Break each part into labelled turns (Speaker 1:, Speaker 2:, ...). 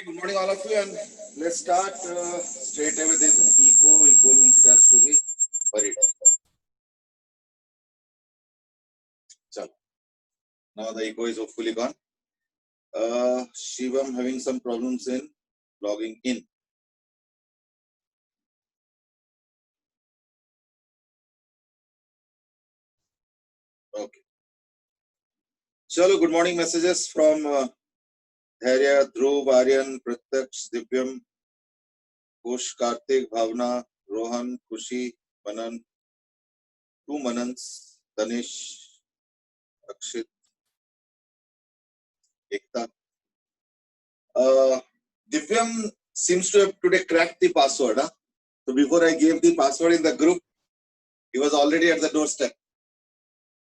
Speaker 1: Good morning, all of you, and let's start straight away with this eco. Eco means it has to be buried. So now the eco is hopefully gone. Shivam having some problems in logging in. Okay. Chalo, good morning messages from Dhairya, Dhruv, Aryan, Pratyaksh, Divyam, Kush, Kartik, Bhavna, Rohan, Kushi, Manan, two Manans, Danish, Akshit, Ekta. Divyam seems to have today cracked the password. Huh? So before I gave the password in the group, he was already at the doorstep.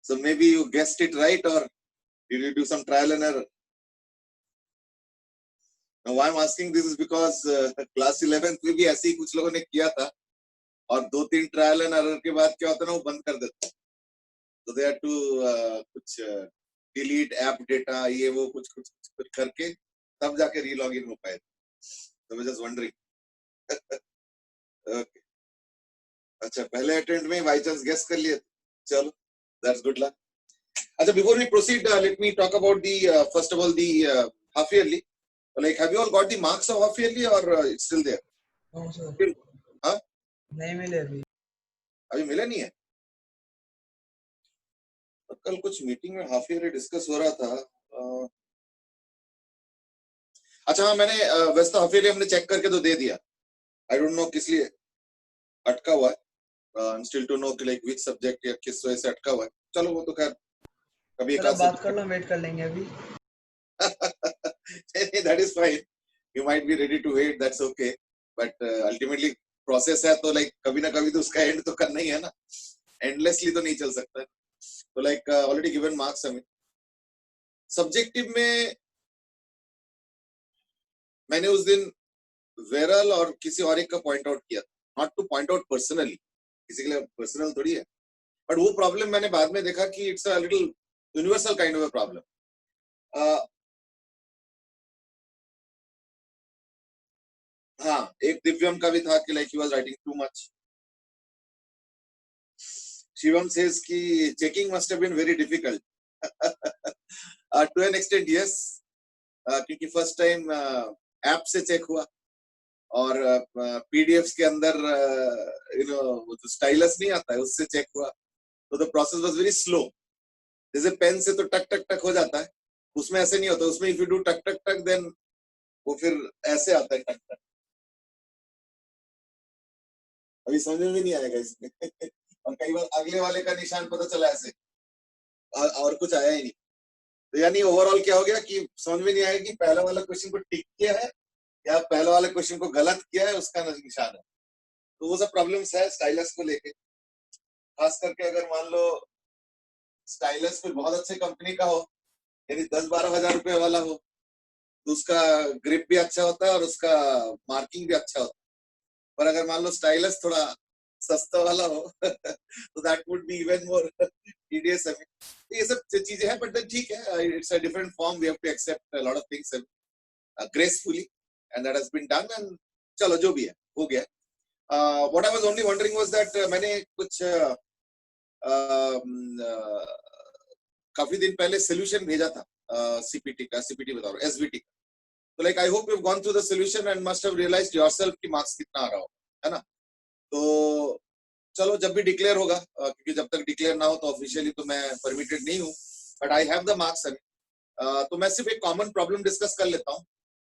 Speaker 1: So maybe you guessed it right, or did you do some trial and error? Now why I'm asking this is because class 11th में भी ऐसे ही कुछ लोगों ने किया था और 2-3 trial and error के बाद क्या होता है ना वो बंद कर देते. So they had to कुछ delete app data ये वो कुछ करके तब जाके relogin हो पाए. So I was just wondering. Okay. अच्छा पहले अटेम्प्ट में बाय चांस गेस कर लिए. चलो that's good luck. अच्छा before we proceed, let me talk about the first of all the half yearly. Like, have you all got the marks of half yearly or it's still there?
Speaker 2: No, sir.
Speaker 1: हाँ?
Speaker 2: नहीं मिले
Speaker 1: अभी मिला नहीं है. कल कुछ मीटिंग में हाफ ईयरली डिस्कस हो रहा था. अच्छा हाँ मैंने वैसे तो हाफ ईयरली हमने चेक करके तो दे दिया. आई डोंट नो किस लिए अटका हुआ है. आई स्टिल टू नो कि लाइक व्हिच सब्जेक्ट या किस वजह से अटका हुआ है. चलो वो तो खैर कभी एक आध
Speaker 2: बात कर लो, वेट कर लेंगे अभी.
Speaker 1: That is fine. You might be ready to wait. That's okay. But ultimately process है तो लाइक कभी ना कभी तो उसका एंड तो करना ही है ना. एंडलेसली तो नहीं चल सकता. तो लाइक ऑलरेडी गिवन मार्क्स हमें. सब्जेक्टिव में मैंने उस दिन वेरल और किसी और एक का पॉइंट आउट किया. Not two point out personally, किसी के लिए पर्सनल थोड़ी है. बट वो प्रॉब्लम मैंने बाद में देखा कि it's a little universal kind of a problem. हाँ एक दिव्यम का भी था कि like he was writing too much. Shivam says कि checking must have been very difficult. To an extent yes, क्योंकि फर्स्ट टाइम ऐप से चेक हुआ और पीडीएफ्स के अंदर यू नो वो तो स्टाइलस नहीं आता है उससे चेक हुआ. तो the process was very slow. जैसे पेन से तो टक टक टक हो जाता है, उसमें ऐसे नहीं होता. उसमें इफ यू डू टक टक टक देन वो फिर ऐसे आता है टक टक. अभी समझ में नहीं आएगा इसमें. और कई बार अगले वाले का निशान पता चला ऐसे और कुछ आया ही नहीं. तो यानी ओवरऑल क्या हो गया कि समझ में नहीं आया कि पहला वाला क्वेश्चन को टिक किया है या पहला वाले क्वेश्चन को गलत किया है उसका निशान है. तो वो सब प्रॉब्लम्स है स्टाइलस को लेके. खास करके अगर मान लो स्टाइलस कोई बहुत अच्छे कंपनी का हो, यानी 10-12 हजार रुपए वाला हो, तो उसका ग्रिप भी अच्छा होता है और उसका मार्किंग भी अच्छा होता है. पर अगर मान लो स्टाइलस थोड़ा सस्ता वाला हो तो that would be even more tedious. ये सब चीजें हैं बट ठीक है. It's a different form. We have to accept a lot of things gracefully and that has been done and चलो जो भी है हो गया. What I was only wondering was that मैंने कुछ काफी दिन पहले सोल्यूशन भेजा था सीपीटी का. सीपीटी बता रहा हूँ एसवीटी का. तो like I hope you have gone through the solution and must have realised yourself कि मार्क्स कितना आ रहा हो, है ना. तो चलो जब भी डिक्लेयर होगा, क्योंकि जब तक डिक्लेयर ना हो तो ऑफिशियली तो मैं परमिटेड नहीं हूँ, but I have the marks. तो मैं सिर्फ एक कॉमन प्रॉब्लम डिस्कस कर लेता हूँ.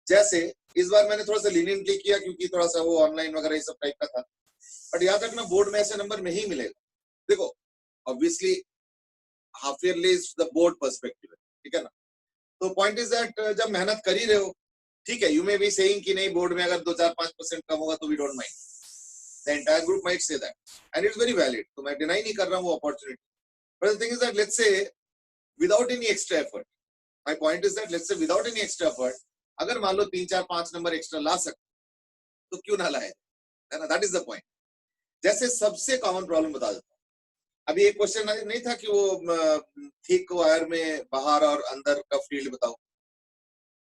Speaker 1: जैसे इस बार मैंने थोड़ा सा लीनियंटली किया क्योंकि थोड़ा सा वो ऑनलाइन वगैरह ये सब टाइप का था. बट याद रखना बोर्ड में ऐसे नंबर नहीं मिलेगा. देखो obviously half yearly is the board perspective, ठीक है ना. तो पॉइंट इज दैट जब मेहनत कर ही रहे हो, ठीक है, यू मे बी सेइंग कि नहीं बोर्ड में अगर 2-4-5% कम होगा तो we don't mind. The entire group might say that and it's very valid. तो मैं डिनाई नहीं कर रहा हूँ वो opportunity. But the thing is that let's say without any extra effort, my point is that let's say without any extra effort अगर मान लो 3-4-5 number extra ला सकते तो क्यों ना लाए, है ना. That is the point. जैसे सबसे कॉमन प्रॉब्लम बता देता हूँ. अभी एक क्वेश्चन नहीं था कि वो थिक वायर में बाहर और अंदर का फील्ड बताओ.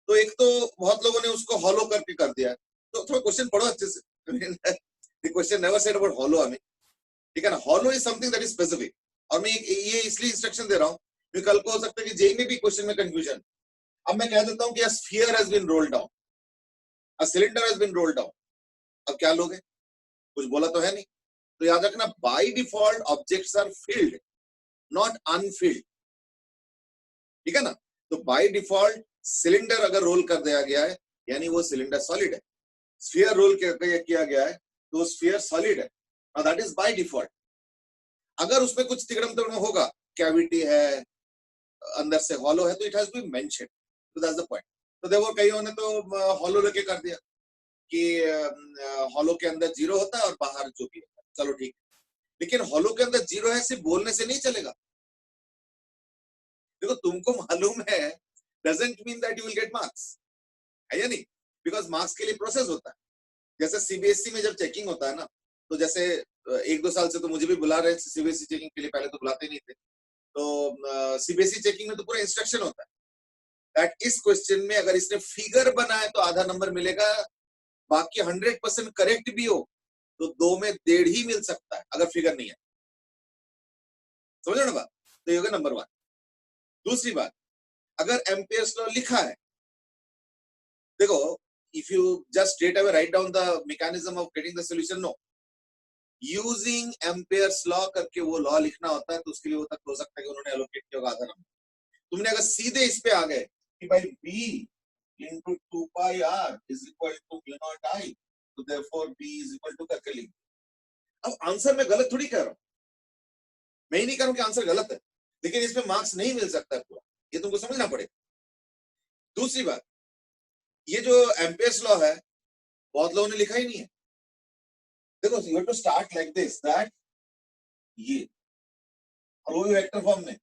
Speaker 1: तो एक तो बहुत लोगों ने उसको हॉलो करके कर दिया, तो थोड़ा क्वेश्चन पढ़ो अच्छे से। The question never said about hollow, I mean, ठीक है ना, hollow is something that is specific. और मैं ये इसलिए इंस्ट्रक्शन दे रहा हूँ कि कल को हो सकता है कि जेई में भी क्वेश्चन में कंफ्यूजन। अब मैं कह देता हूँ कि sphere has been rolled down, a cylinder has been rolled down, अब क्या लोगे, कुछ बोला तो है नहीं। तो याद रखना, by default objects are filled, not unfilled, ठीक है ना। तो बाय डिफॉल्ट सिलेंडर अगर रोल कर दिया गया है यानी वो सिलेंडर सॉलिड है, स्फीयर रोल किया गया है तो स्फीयर सॉलिड है, और दैट इज बाय डिफॉल्ट। अगर उसमें कुछ तिगड़म तिगड़म होगा, कैविटी है, अंदर से हॉलो है, तो इट हैज बीन मेंशन्ड, तो दैट्स द पॉइंट। तो देखो कईयों ने तो हॉलो लेके कर दिया कि हॉलो के अंदर जीरो होता है और बाहर जो भी होता है, चलो ठीक है, लेकिन हॉलो के अंदर जीरो है सिर्फ बोलने से नहीं चलेगा। देखो तुमको मालूम है doesn't mean that you will get marks, है या नहीं, बिकॉज मार्क्स के लिए प्रोसेस होता है। जैसे सीबीएसई में जब चेकिंग होता है ना, तो जैसे 1-2 साल से तो मुझे भी बुला रहे थे सीबीएसई चेकिंग के लिए, पहले तो बुलाते नहीं थे। तो सीबीएसई चेकिंग में तो पूरा इंस्ट्रक्शन होता है दैट इस क्वेश्चन में अगर इसने फिगर बनाए तो आधा नंबर मिलेगा, बाकी 100% करेक्ट भी हो तो 2 में 1.5 ही मिल सकता है अगर फिगर नहीं है, समझो ना बात। तो ये होगा नंबर 1। दूसरी बात, अगर एम्पियर्स लॉ लिखा है, देखो if you just straight away write down the mechanism of getting the solution, no, using Ampere's law करके वो लॉ लिखना होता है, तो उसके लिए वो तक हो सकता है कि उन्होंने एलोकेट किया होगा आधा नंबर। तुमने अगर सीधे इस पे आ गए कि भाई b into 2 pi r is equal to mu naught I, तो therefore b is equal to करके लिख। अब आंसर मैं गलत थोड़ी कह रहा हूं, मैं ही नहीं कह रहा हूं कि आंसर गलत है, लेकिन इसमें मार्क्स नहीं मिल सकता है पूरा, ये तुमको समझना पड़ेगा। दूसरी बात, ये जो एम्पियर्स लॉ है बहुत लोगों ने लिखा ही नहीं है। देखो you have to start like this, that ये, और वो भी वेक्टर फॉर्म में,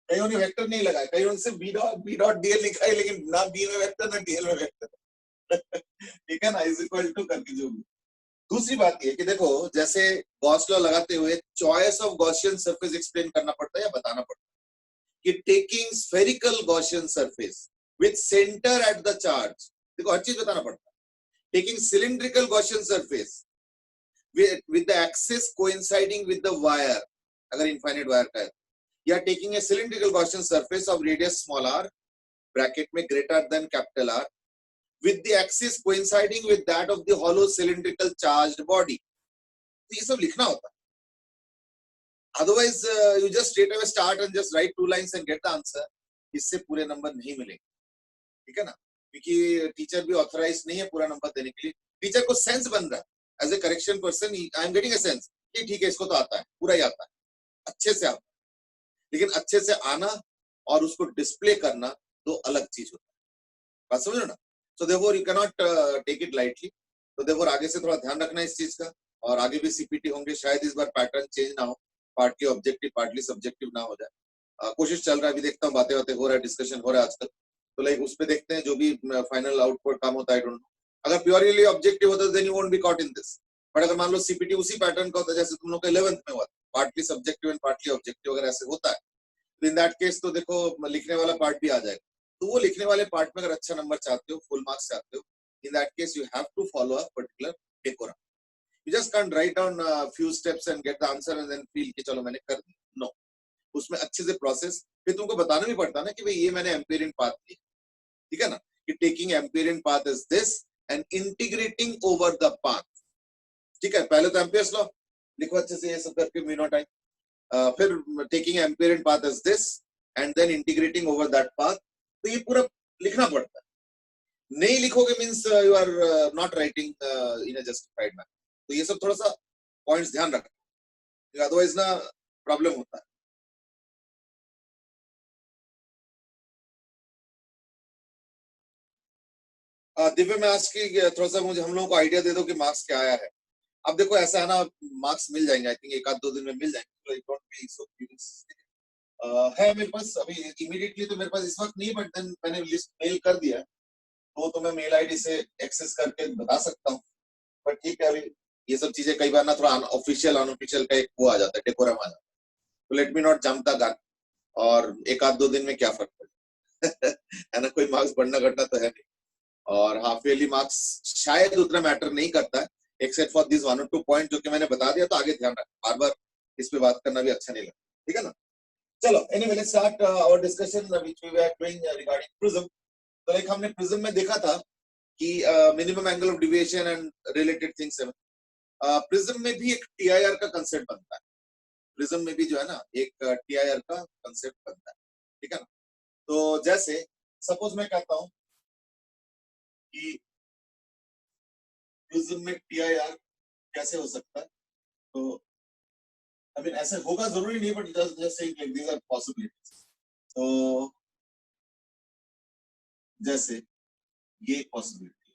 Speaker 1: कईयों ने वेक्टर नहीं लगाया, कईयों ने सिर्फ बी डॉट डीएल लिखा है, लेकिन ना बी में वेक्टर ना डीएल में वेक्टर। ठीक है ना, इज इक्वल टू करके जो भी। दूसरी बात ये कि देखो जैसे गॉस लॉ लगाते हुए choice of Gaussian surface explain करना पड़ता है या बताना पड़ता है कि taking spherical Gaussian surface with centre at the charge, देखो हर चीज बताना पड़ता है। Taking cylindrical Gaussian surface with the axis coinciding with the wire, अगर इनफाइनाइट वायर का है, या taking a cylindrical Gaussian surface of radius small r bracket में greater than capital R with the axis coinciding with that of the hollow cylindrical charged body, तो ये सब लिखना होता है। Otherwise you just straight away start and just write 2 lines and get the answer, इससे पूरे number नहीं मिलेंगे, ठीक है ना, क्योंकि टीचर भी ऑथराइज नहीं है पूरा नंबर देने के लिए। टीचर को सेंस बन रहा है, as a correction person I am getting a sense कि ठीक है इसको तो आता है, पूरा ही आता है, अच्छे से आता है, लेकिन अच्छे से आना और उसको डिस्प्ले करना दो अलग चीज होता है, बात समझ लो ना। So therefore you can not take it lightly. तो देयरफॉर आगे से थोड़ा ध्यान रखना इस चीज का, और आगे भी सीपीटी होंगे, शायद इस बार पैटर्न चेंज ना हो, पार्टली ऑब्जेक्टिव पार्टली सब्जेक्टिव ना हो जाए। कोशिश चल रहा है, अभी देखता हूँ, बातें बातें हो रहा है, डिस्कशन हो रहा है आजकल, तो लाइक उस पे देखते हैं जो भी फाइनल आउटपुट काम होता है। आई डोंट नो, अगर प्योरली ऑब्जेक्टिव होता then you won't be caught in this, but अगर मान लो सीपीटी उसी पैटर्न का होता है जैसे तुम लोग का 11th में हुआ, partly subjective and partly objective, अगर ऐसे होता है तो इन दैट केस तो देखो लिखने वाला पार्ट भी आ जाएगा। तो वो लिखने वाले पार्ट में अगर अच्छा नंबर चाहते हो, फुल मार्क्स चाहते हो, in that case you have to follow a particular decorum. You just can't write down few steps and get the answer and then feel कि चलो मैंने कर दिया, नो, उसमें अच्छे से प्रोसेस, फिर तुमको बताना भी पड़ता है ना कि भाई ये मैंने एम्पिरियन पाथ लिया, ठीक है ना, कि taking amperian path is this and integrating over the path, ठीक है। पहले तो एम्पियर्स लॉ लिखो अच्छे से, ये सब करके म्यू नॉट आई, फिर taking amperian path is this and then integrating over that path, तो ये पूरा लिखना पड़ता है। नहीं लिखोगे means you are not writing in a justified manner. तो ये सब थोड़ा सा पॉइंट्स ध्यान रखना, अदरवाइज ना प्रॉब्लम होता है। दिव्य में आज की थोड़ा सा मुझे हम लोगों को आइडिया दे दो कि मार्क्स क्या आया है। अब देखो ऐसा है ना, मार्क्स मिल जाएंगे, आई थिंक 1-2 दिन में मिल जाएंगे, तो है मेरे पास अभी इमीडिएटली, तो मेरे पास इस वक्त नहीं, बट देन मैंने लिस्ट मेल कर दिया, तो मैं मेल आईडी से एक्सेस करके बता सकता हूँ। पर ठीक है, अभी ये सब चीजें कई बार ना थोड़ा ऑफिशियल अनऑफिशियल का एक वो आ जाता है, डेकोरम आ जाता है, तो let me not jump the gun, और 1-2 दिन में क्या फर्क पड़े। है ना, कोई मार्क्स बढ़ना घटना तो है नहीं। और हाफ ईयरली मार्क्स शायद उतना मैटर नहीं करता है, एक्सेप्ट फॉर दिस 1 और 2 पॉइंट जो कि मैंने बता दिया, तो आगे ध्यान रख, बार बार इस पे बात करना भी अच्छा नहीं लगता, ठीक है ना। चलो anyway let's start our discussion which we were doing regarding prism. तो लाइक हमने प्रिज्म में देखा था कि minimum angle of deviation and related things है। प्रिज्म में भी एक टीआईआर का कंसेप्ट बनता है, प्रिज्म में भी जो है ना एक टीआईआर का कंसेप्ट बनता है, ठीक है ना। तो जैसे सपोज मैं कहता हूं कि प्रिज्म में टीआईआर कैसे हो सकता है, तो आई मीन ऐसे होगा जरूरी नहीं, but just saying like these are possibilities. तो जैसे ये पॉसिबिलिटी,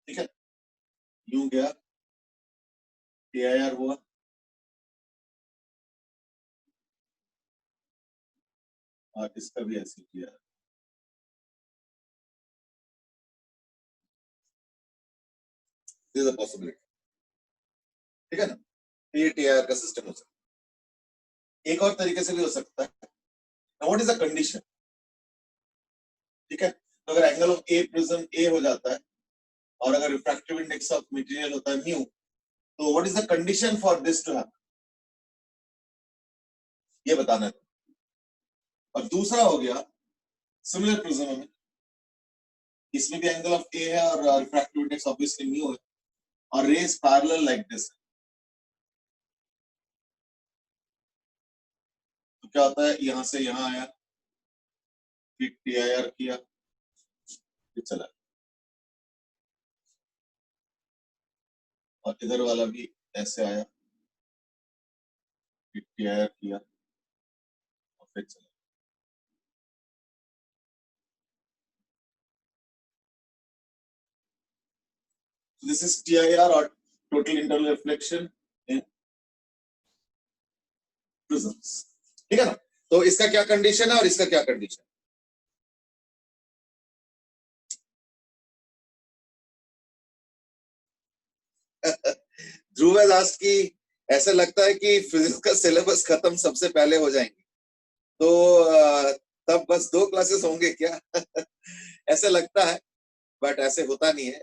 Speaker 1: ठीक है, यूं गया टीआईआर हुआ, और इसका भी ऐसे किया, दिस इज अ पॉसिबिलिटी, ठीक है ना। ये टीआईआर का सिस्टम हो सकता है। एक और तरीके से भी हो सकता है, व्हाट इज द कंडीशन, ठीक है। तो अगर एंगल ऑफ ए प्रिज्म ए हो जाता है और अगर रिफ्रैक्टिव इंडेक्स ऑफ मटेरियल होता है म्यू, तो what is the condition for this to happen, ये बताना है। और दूसरा हो गया सिमिलर प्रिज्म में, इसमें भी एंगल ऑफ ए है और रिफ्रैक्टिव इंडेक्स ऑब्वियसली म्यू है, और रेज पैरेलल लाइक दिस, तो क्या होता है, यहां से यहां आया, फिर टीआईआर किया, फिर चला, और इधर वाला भी ऐसे आया, फिर टीआईआर किया, और फिर चला। दिस इज टीआईआर और total internal reflection in prisms, ठीक है ना। तो इसका क्या कंडीशन है और इसका क्या कंडीशन, ध्रुव has asked कि ऐसा लगता है कि फिजिक्स का सिलेबस खत्म सबसे पहले हो जाएंगे, तो तब बस 2 क्लासेस होंगे क्या? ऐसे लगता है, बट ऐसे होता नहीं है,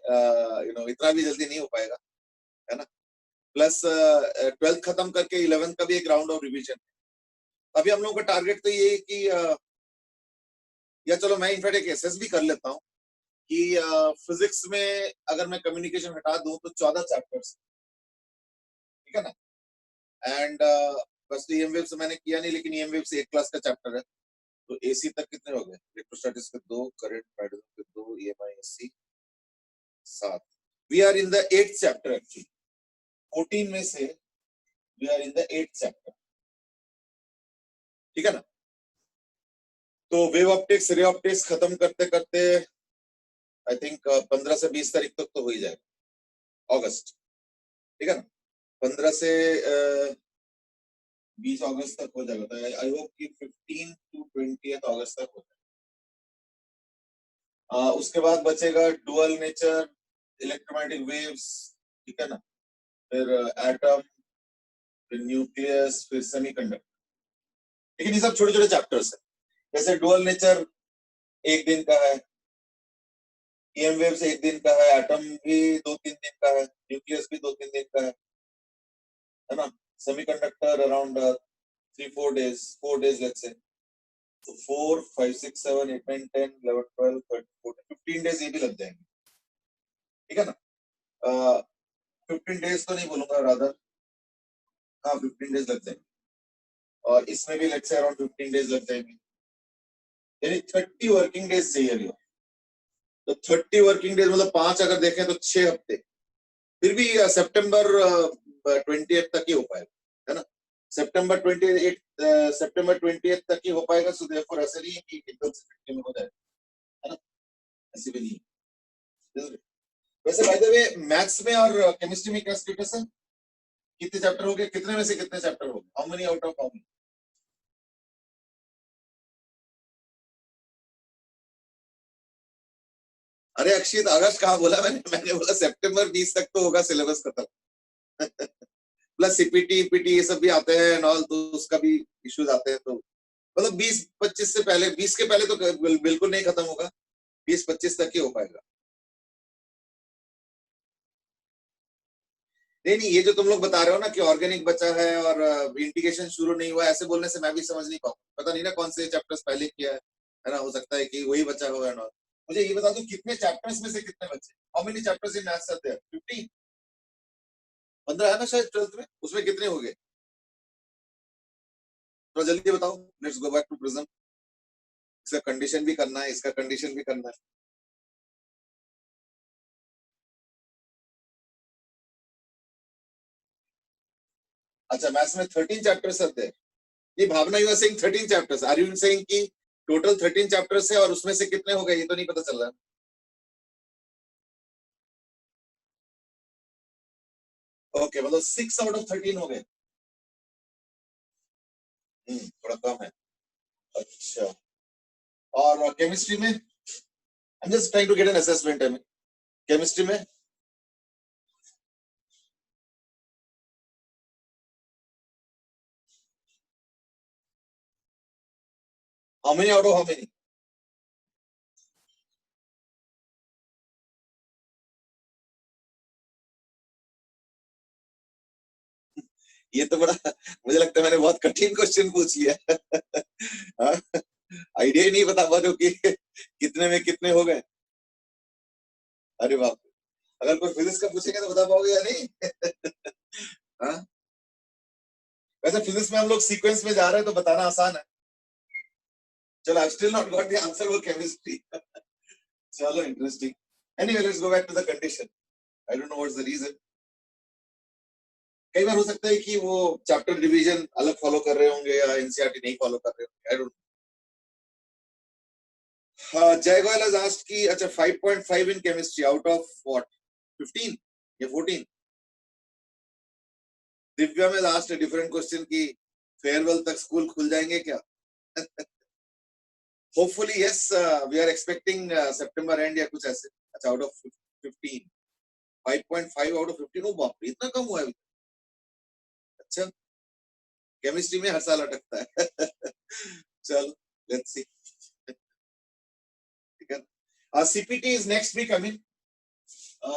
Speaker 1: यू नो इतना भी जल्दी नहीं हो पाएगा, है ना। प्लस 12th खत्म करके 11th का भी एक राउंड ऑफ रिवीजन। अभी हम लोगों का टारगेट तो ये है कि या चलो मैं इनफैक्ट एक एसएस भी कर लेता हूँ कि फिजिक्स में अगर मैं कम्युनिकेशन हटा दूं तो 14 चैप्टर्स, ठीक है ना। एंड बस तो ईएम वेव्स मैंने किया नहीं, लेकिन ईएम वेव्स एक क्लास का चैप्टर है, तो एसी तक कितने हो गए, इलेक्ट्रोस्टैटिक्स के 2, करंट मैग्नेटिज्म के 2, EMI AC 7। We are in the 8th chapter actually, 14 में से we are in the 8th chapter, ठीक है ना। तो वेव ऑप्टिक्स रे ऑप्टिक्स खत्म करते करते आई थिंक 15 से 20 तारीख तक तो हो ही जाएगा, अगस्त, ठीक है ना। 15 से 20 अगस्त तक हो जाएगा, तो आई होप कि 15 टू 20 अगस्त तक हो जाएगा। उसके बाद बचेगा डुअल नेचर, इलेक्ट्रोमैग्नेटिक वेव्स, ठीक है ना, फिर एटम, फिर न्यूक्लियस, फिर सेमीकंडक्टर, लेकिन ये सब छोटे छोटे चैप्टर्स है। जैसे डुअल नेचर एक दिन का है, ईएम वेव्स एक दिन का है, एटम भी 2-3 दिन का है, न्यूक्लियस भी 2-3 दिन का है ना। Semiconductor around 3-4 days, 4 days let's say, तो 4, 5, 6, 7, 8, 9, 10, 11, 12, 13, 14, 15 डेज ये भी लग जाएंगे, ठीक है ना। 15 डेज तो नहीं बोलूंगा, रादर हाँ 15 डेज लग जाएंगे, और इसमें भी लेट्स से अराउंड 15 डेज लग जाएंगे, यानी 30 वर्किंग डेज चाहिए अभी। तो 30 वर्किंग डेज मतलब 5 अगर देखें तो 6 हफ्ते, फिर भी सितंबर 20 तक ही हो पाएगा, है ना। सितंबर 28, सितंबर 20 तक ही हो पाएगा, सो देयरफॉर ऐसे नहीं है कि एकदम से 50 में हो जाए, है ना, ऐसे भी नहीं है। वैसे बाय द वे मैथ्स में और केमिस्ट्री में क्या स्टेटस है, कितने चैप्टर हो गए, कितने में से कितने चैप्टर हो गए, how many out of how many? अरे अक्षित अगस्त कहाँ बोला मैंने, मैंने बोला सितंबर 20 तक तो होगा सिलेबस खत्म। प्लस सीपीटी ईपीटी ये सब भी आते हैं एंड ऑल, तो उसका भी इश्यूज आते हैं, तो मतलब 20-25 से पहले, 20 के पहले तो बिल्कुल नहीं खत्म होगा, 20-25 तक ही हो पाएगा। नहीं नहीं, ये जो तुम लोग बता रहे हो ना कि ऑर्गेनिक बचा है और इंटीग्रेशन शुरू नहीं हुआ, ऐसे बोलने से मैं भी समझ नहीं पाऊंगा। पता नहीं ना कौन से चैप्टर्स पहले किया है ना, हो सकता है कि वही बचा हो या ना। मुझे ये बता दो कितने चैप्टर्स में से कितने बचे? How many chapters in maths are there? 15? 15 है ना शायद 12th में, उसमें कितने हो गए? थोड़ा जल्दी बताओ। Let's go back to prism. इसका कंडीशन भी करना है, इसका कंडीशन भी करना है। अच्छा, मैथ्स में 13 चैप्टर्स आते हैं। ये Bhavana, you are saying 13 chapters, are you saying कि टोटल 13 चैप्टर्स है और उसमें से कितने हो गए ये तो नहीं पता चल रहा। ओके, मतलब 6 आउट ऑफ 13 हो गए। थोड़ा कम है। अच्छा, और केमिस्ट्री में? I am just trying to get an assessment है। केमिस्ट्री में how many out of how many? ये तो बड़ा मुझे लगता है मैंने बहुत कठिन क्वेश्चन पूछ लिया। आइडिया ही नहीं बता पा रहे हो कि कितने में कितने हो गए। अरे बाप रे। अगर कोई फिजिक्स का पूछेगा तो बता पाओगे या नहीं? हाँ? वैसे फिजिक्स में हम लोग सीक्वेंस में जा रहे हैं तो बताना आसान है। चलो, I still not got the answer for chemistry. चलो, interesting. Anyway, let's go back to the condition. I don't know what's the reason. कई बार हो सकता है कि वो चैप्टर डिवीजन अलग फॉलो कर रहे होंगे या एनसीईआरटी नहीं फॉलो कर रहे होंगे, आई डोंट नो। जय गोयल हैज आस्क्ड कि अच्छा 5.5 in chemistry out of what, 15 या 14? दिव्या में लास्ट डिफरेंट क्वेश्चन की फेयरवेल तक स्कूल खुल जाएंगे क्या? Hopefully yes, we are expecting September end या कुछ ऐसे। अच्छा, आउट ऑफ 15, 5.5 आउट ऑफ 15, ओ बाप रे, इतना कम हुआ है। अच्छा, केमिस्ट्री में हर साल अटकता है। चलो, लेट्स सी। ठीक है, CPT is next week. I mean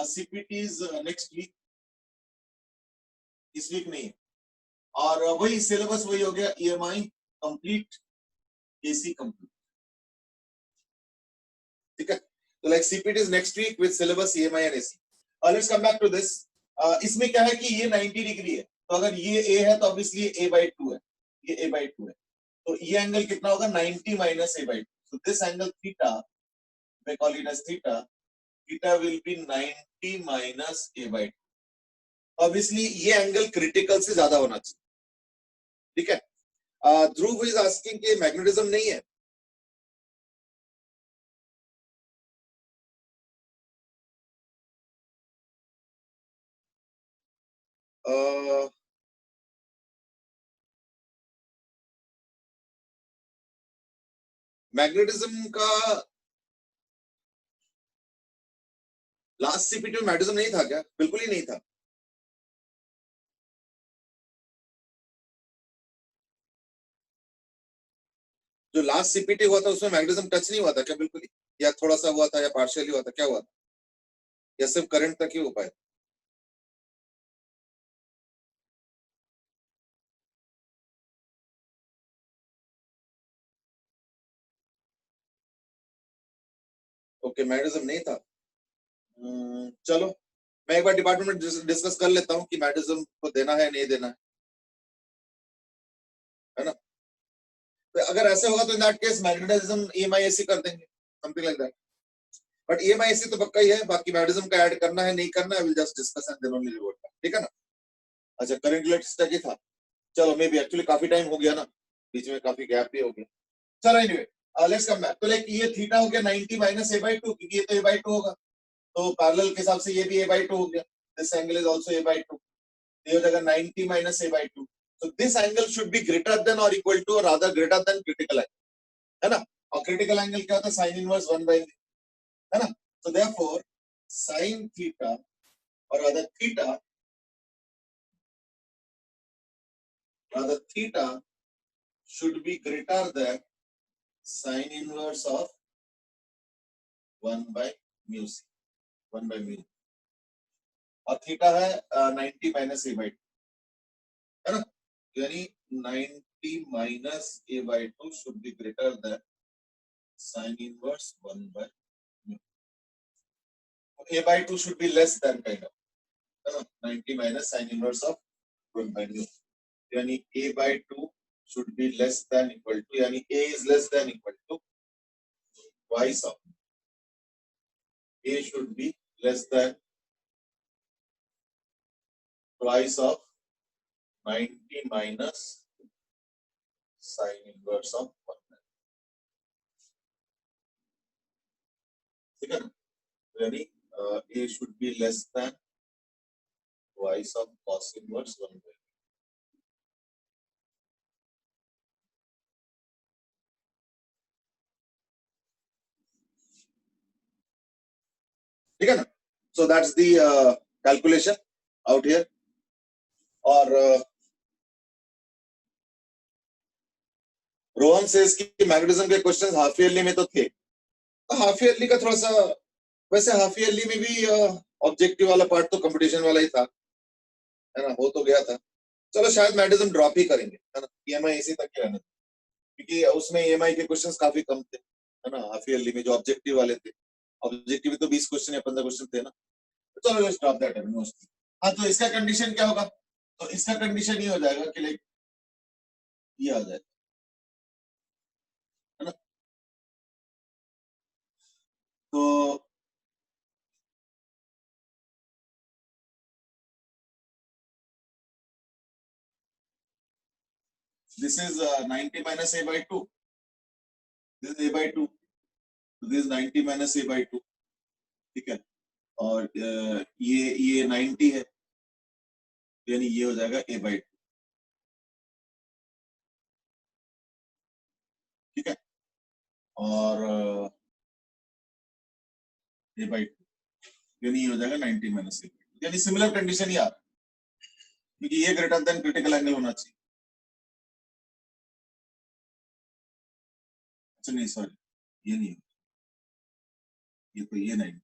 Speaker 1: CPT is next week, इस वीक नहीं है। और वही सिलेबस वही हो गया, ईएमआई कंप्लीट, एसी कंप्लीट। ठीक है, तो like CPT is next week with syllabus, EMI and AC. Let's come back to this. इसमें क्या है कि ये 90 डिग्री है, तो अगर ये ए है तो ऑब्वियसली a/2 है, ये a/2 है। तो ये एंगल कितना होगा? 90 minus a/2। so this angle theta, we call it as theta, theta will be 90 minus a/2। Obviously ये एंगल क्रिटिकल से ज्यादा होना चाहिए। ठीक है, ध्रुव इज आस्किंग कि मैग्नेटिज्म नहीं है। मैग्नेटिज्म का लास्ट सीपीटी में मैग्नेटिज्म नहीं था क्या? बिल्कुल ही नहीं था। जो लास्ट सीपीटी हुआ था उसमें मैग्नेटिज्म टच नहीं हुआ था क्या? बिल्कुल ही, या थोड़ा सा हुआ था या पार्शियली हुआ था, क्या हुआ था? या सिर्फ करंट तक ही हो पाया? ओके, मैग्नेटिज्म नहीं था। चलो, मैं एक बार डिपार्टमेंट में डिस्कस कर लेता हूँ कि मैग्नेटिज्म को देना है नहीं देना है ना। तो अगर ऐसे होगा तो इन दैट केस मैग्नेटिज्म ईएमआईएसी कर देंगे, समथिंग लाइक दैट। बट ईएमआईएसी तो पक्का ही है, बाकी मैग्नेटिज्म का ऐड करना है नहीं करना है, will just discuss and then only report. ठीक है ना? अच्छा, करंट रिलेटेड तक ही था। चलो, मे बी एक्चुअली काफी टाइम हो गया ना, बीच में काफी गैप भी हो गया। चलो, एनीवे, लेट्स कम बैक। तो लाइक ये थीटा हो गया 90 माइनस a/2, क्योंकि ये तो a/2 होगा, तो पैरेलल के हिसाब से ये भी a/2 हो गया। This angle is also a/2, ये हो जाएगा 90 minus a/2। so this angle should be greater than or equal to or rather greater than critical angle, है ना? और क्रिटिकल एंगल क्या होता है? sin इनवर्स 1/, है ना? so therefore sin theta or rather theta should be greater than sin inverse of 1 by mu c, 1 by mu, और theta है 90 माइनस a by 2, है ना, यानी 90 minus a by 2 should be greater than sin inverse 1 by mu. a by 2 should be less than kind of, है ना, 90 minus sin inverse of 1 by mu, यानी a by 2 should be less than equal to, यानी a is less than equal to twice of, a should be less than twice of 90 minus sin inverse of 1 by, ठीक है ना, यानी a should be less than twice of cos inverse 1 by, ठीक है ना. So that's the calculation out here. और Rohan says कि magnetism के क्वेश्चंस हाफ ईयरली में तो थे, तो हाफ ईयरली का थोड़ा सा, वैसे हाफ ईयरली में भी ऑब्जेक्टिव वाला पार्ट तो कंपटीशन वाला ही था, है ना, हो तो गया था. चलो शायद मैग्नेटिज्म ड्रॉप ही करेंगे, है ना, ईएमआई इसी तक ही रहने, क्योंकि उसमें ईएमआई के क्वेश्चंस काफी कम थे, है ना, हाफ ईयरली में जो ऑब्जेक्टिव वाले थे. ऑब्जेक्टिव में तो 20 क्वेश्चन या 15 क्वेश्चन थे ना, तो चलो लेट्स ड्रॉप दैट मोस्टली. हाँ, तो इसका कंडीशन क्या होगा, तो इसका कंडीशन ये हो जाएगा कि लाइक ये आ जाए, है ना, तो this is 90 minus a by 2, this is a by 2, so this is 90 minus a by 2, ठीक है, और ये 90 है, यानी ये हो जाएगा a by 2, ठीक है, और a by 2, यानी ये हो जाएगा 90 minus a by 2, यानी सिमिलर कंडीशन ही आ रहा है, क्योंकि ये ग्रेटर देन क्रिटिकल एंगल होना चाहिए. अच्छा नहीं, सॉरी, ये नहीं, ये तो ये 90,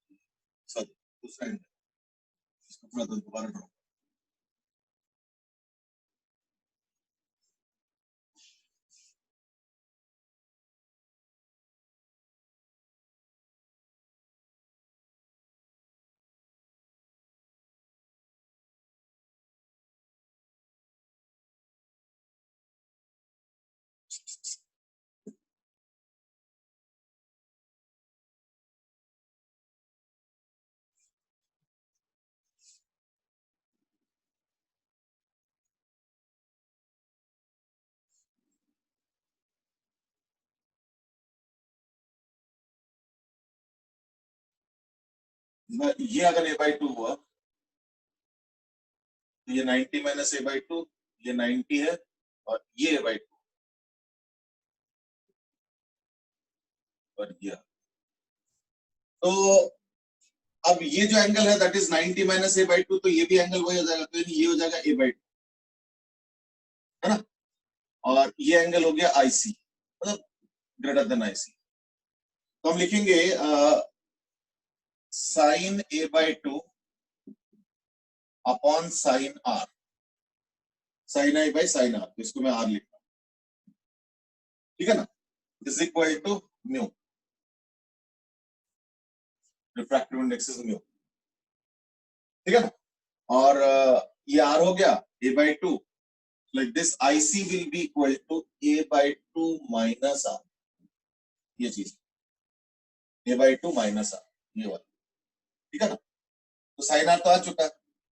Speaker 1: सॉरी, दूसरा एंगल, इसको थोड़ा तो दोबारा ड्रॉ. ये अगर a by 2 हुआ, तो ये 90 माइनस a by 2, ये 90 है, और ये a by 2, और ये, तो अब ये जो एंगल है that is 90 minus a by 2, तो ये भी एंगल वही हो जाएगा, तो ये हो जाएगा a by 2, है ना, और ये एंगल हो गया IC, मतलब ग्रेटर देन IC, तो हम लिखेंगे sine a by 2 upon sine R, sine I by sine R, इसको मैं R लिखता हूं, ठीक है ना, is equal to mu, refractive index is mu, ठीक है ना, और ये R हो गया a by 2, like this IC will be equal to a by 2 minus R, ये चीज a by 2 minus R, ये वाला, ठीक है ना, तो साइन R तो आ चुका है,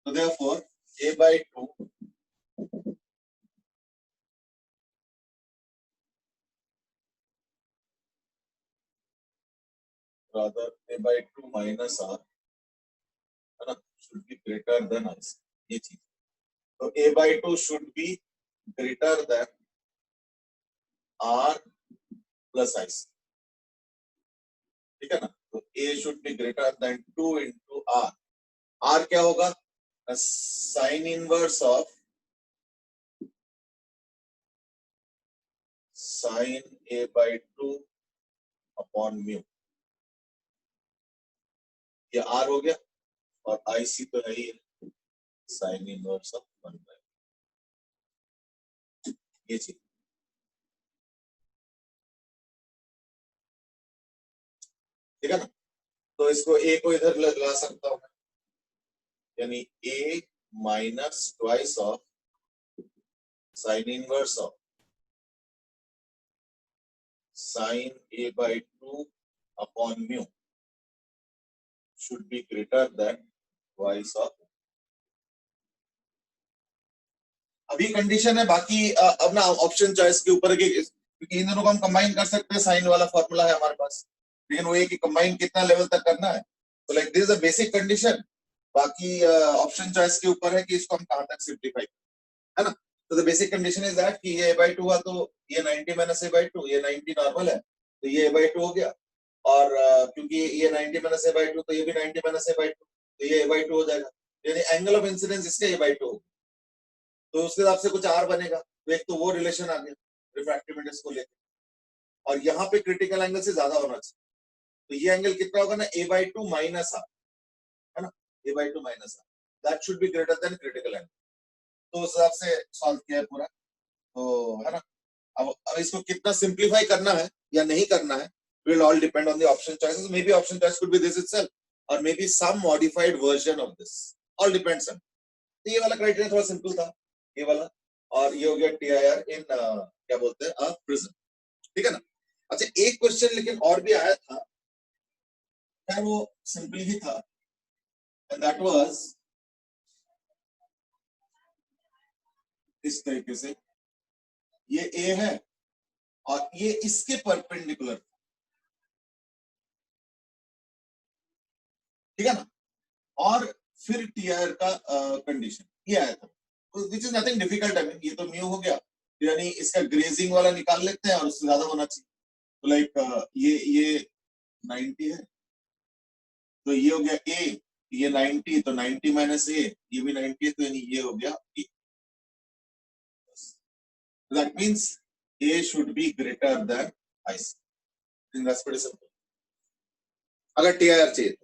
Speaker 1: तो therefore a by 2 rather a by 2 minus R, है ना, should be greater than IC, ये चीज, तो a by 2 should be greater than R plus IC, ठीक है ना, तो a should be greater than 2 into R, R क्या होगा, sign inverse of sine a by 2 upon mu, ये आर हो गया, और आई सी तो है ही साइन इनवर्स ऑफ 1 बाई, ये चीज। ठीक है ना, तो इसको ए को इधर ला सकता हूं, यानी a minus twice of sine inverse of sine a by 2 upon mu should be greater than twice of। अभी कंडीशन है, बाकी अब ना ऑप्शन चॉइस के ऊपर के, क्योंकि इन दोनों को हम कंबाइन कर सकते हैं, साइन वाला फॉर्मूला है हमारे पास, लेकिन वो ये कि कंबाइन कितना लेवल तक करना है, तो like this is a basic condition. बाकी ऑप्शन चॉइस के ऊपर है कि इसको हम कहां तक सिंप्लीफाई, है ना। तो the basic condition is that कि ये a by 2 हुआ, तो ये 90 माइनस a by 2, ये 90 नॉर्मल है, तो ये a by 2 हो गया, और क्योंकि ये 90 माइनस a by 2, तो ये भी 90 माइनस a by 2, तो ये a by 2 हो जाएगा, यानी एंगल ऑफ इंसिडेंस इसका a by 2, तो उसके हिसाब से कुछ r बनेगा। तो एक तो वो रिलेशन आ गया रिफ्रैक्टिव इंडेक्स को लेकर, और यहाँ पे क्रिटिकल एंगल से ज्यादा होना चाहिए, तो ये एंगल कितना होगा ना, a by 2 माइनस r, है ना, a by 2 minus r, that should be greater than critical angle. तो उस हिसाब से सॉल्व किया है पूरा, तो है ना। अब इसको कितना सिंप्लीफाई करना है या नहीं करना है, will all depend on the option choices, maybe option choice could be this itself or maybe some modified version of this, all depends on। तो ये वाला क्राइटेरिया थोड़ा सिंपल था, ये वाला, और ये हो गया TIR इन क्या बोलते हैं प्रिज्म, ठीक है ना। अच्छा, एक क्वेश्चन लेकिन और भी आया था, क्या वो सिंपल ही था, एंड दैट वाज इस तरीके से, ये A है और ये इसके परपेंडिकुलर, ठीक है ना, और फिर TIR का कंडीशन ये आया था, which is nothing difficult, I mean ये तो म्यू हो गया, यानी इसका ग्रेजिंग वाला निकाल लेते हैं और उससे ज्यादा होना चाहिए, तो लाइक ये 90 है, तो ये हो गया A, ये 90, तो 90 माइनस A, ये भी 90 है, तो यानी ये हो गया A, that means A should be greater than IC, that's pretty simple, अगर TIR चाहिए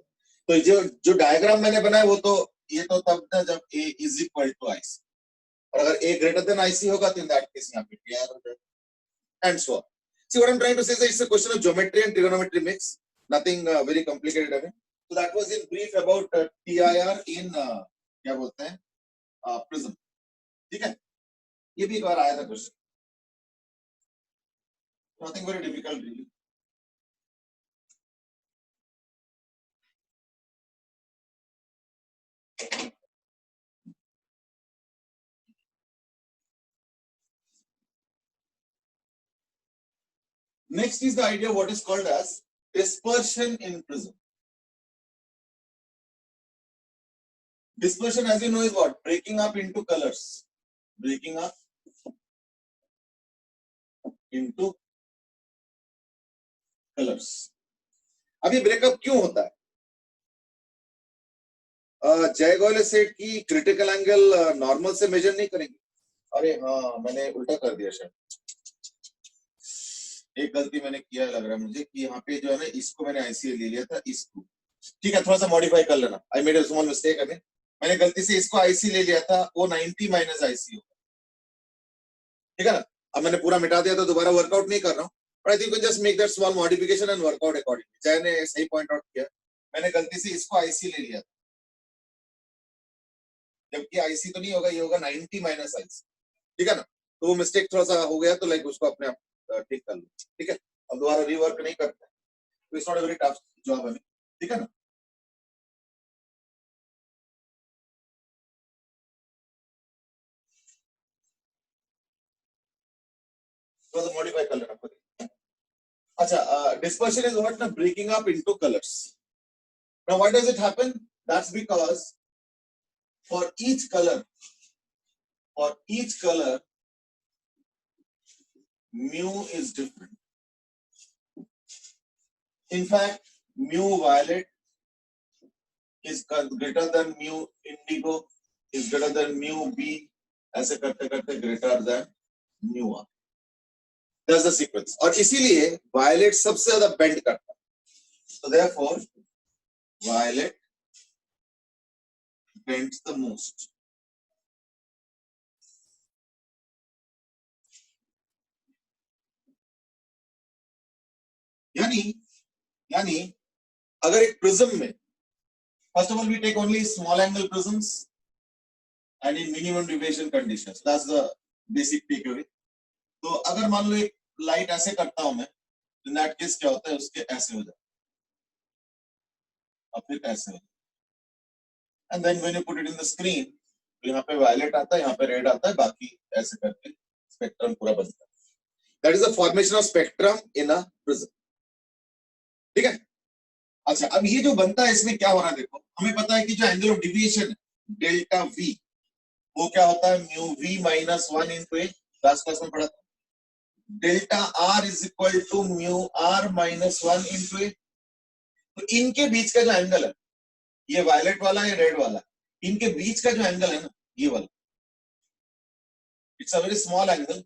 Speaker 1: तो जो डायग्राम मैंने बनाया वो तो ये तो तब था जब A is equal to IC, और अगर A ग्रेटर देन IC होगा तो इन दैट केस यहाँ पे TIR हो जाएगा, and so on. See what I'm trying to say is that it's a question of geometry and trigonometry mix, nothing very complicated, I mean. So that was in brief about TIR in क्या बोलते हैं prism, ठीक है, ये भी एक बार आया था question, nothing very difficult really। Next is the idea what is called as dispersion in prism. Dispersion, as you know, is what? Breaking up into colors. Breaking up into colors. अभी breakup क्यों होता है? जय Goyal set की critical angle normal से major नहीं करेंगे। अरे हाँ, मैंने उल्टा कर दिया शायद, एक गलती मैंने किया लग रहा है मुझे कि यहाँ पे जो है ना, इसको मैंने ICA ले लिया था, इसको, ठीक है, थोड़ा सा मॉडिफाई कर लेना, I made a small mistake, अभी मैंने गलती से इसको IC ले लिया था, वो 90 माइनस IC होगा, ठीक है ना। अब मैंने पूरा मिटा दिया तो दोबारा वर्कआउट नहीं कर रहा हूँ, but I think just make that small modification and workout accordingly. जय ने सही पॉइंट आउट किया, मैंने गलती से इसको IC ले लिया था, जबकि IC तो नहीं होगा, ये होगा 90 माइनस IC, ठीक है ना। तो वो मिस्टेक थोड़ा सा हो गया, तो लाइक उसको अपने आप ठीक कर लो, ठीक है। अब दोबारा रीवर्क नहीं करते, तो it's not a very tough job, हमें, ठीक है ना। थोड़ा सा मॉडिफाई कर लेना खुद। अच्छा, dispersion is what? Breaking up into colors. Now, why does it happen? That's because for each color, mu is different. In fact, mu violet is greater than mu indigo, is greater than mu B, ऐसे करते करते greater than mu R. That's the sequence. और इसीलिए violet सबसे ज्यादा bend करता है, so therefore violet bends the most। यानी यानी अगर एक प्रिज्म में, first of all we take only small angle prisms and in minimum deviation conditions, that's the basic takeaway. तो अगर मान लो एक लाइट ऐसे करता हूं मैं, इन दैट केस क्या होता है, उसके ऐसे हो जाता है और फिर ऐसे हो जाता है, and then when you put it in the screen, तो यहाँ पे वायलेट आता है, यहाँ पे रेड आता है, बाकी ऐसे करके स्पेक्ट्रम पूरा बनता है। That is the formation of spectrum in a prism. ठीक है, अच्छा अब ये जो बनता है इसमें क्या हो रहा है, देखो हमें पता है कि जो एंगल ऑफ डिविएशन है डेल्टा वी, वो क्या होता है, mu we minus 1 into a, last class में पढ़ा था। Delta r is equal to mu r minus 1 into a. तो इनके बीच का जो एंगल है, ये वायलेट वाला या रेड वाला, इनके बीच का जो एंगल है ना, ये वाला, it's a very small angle,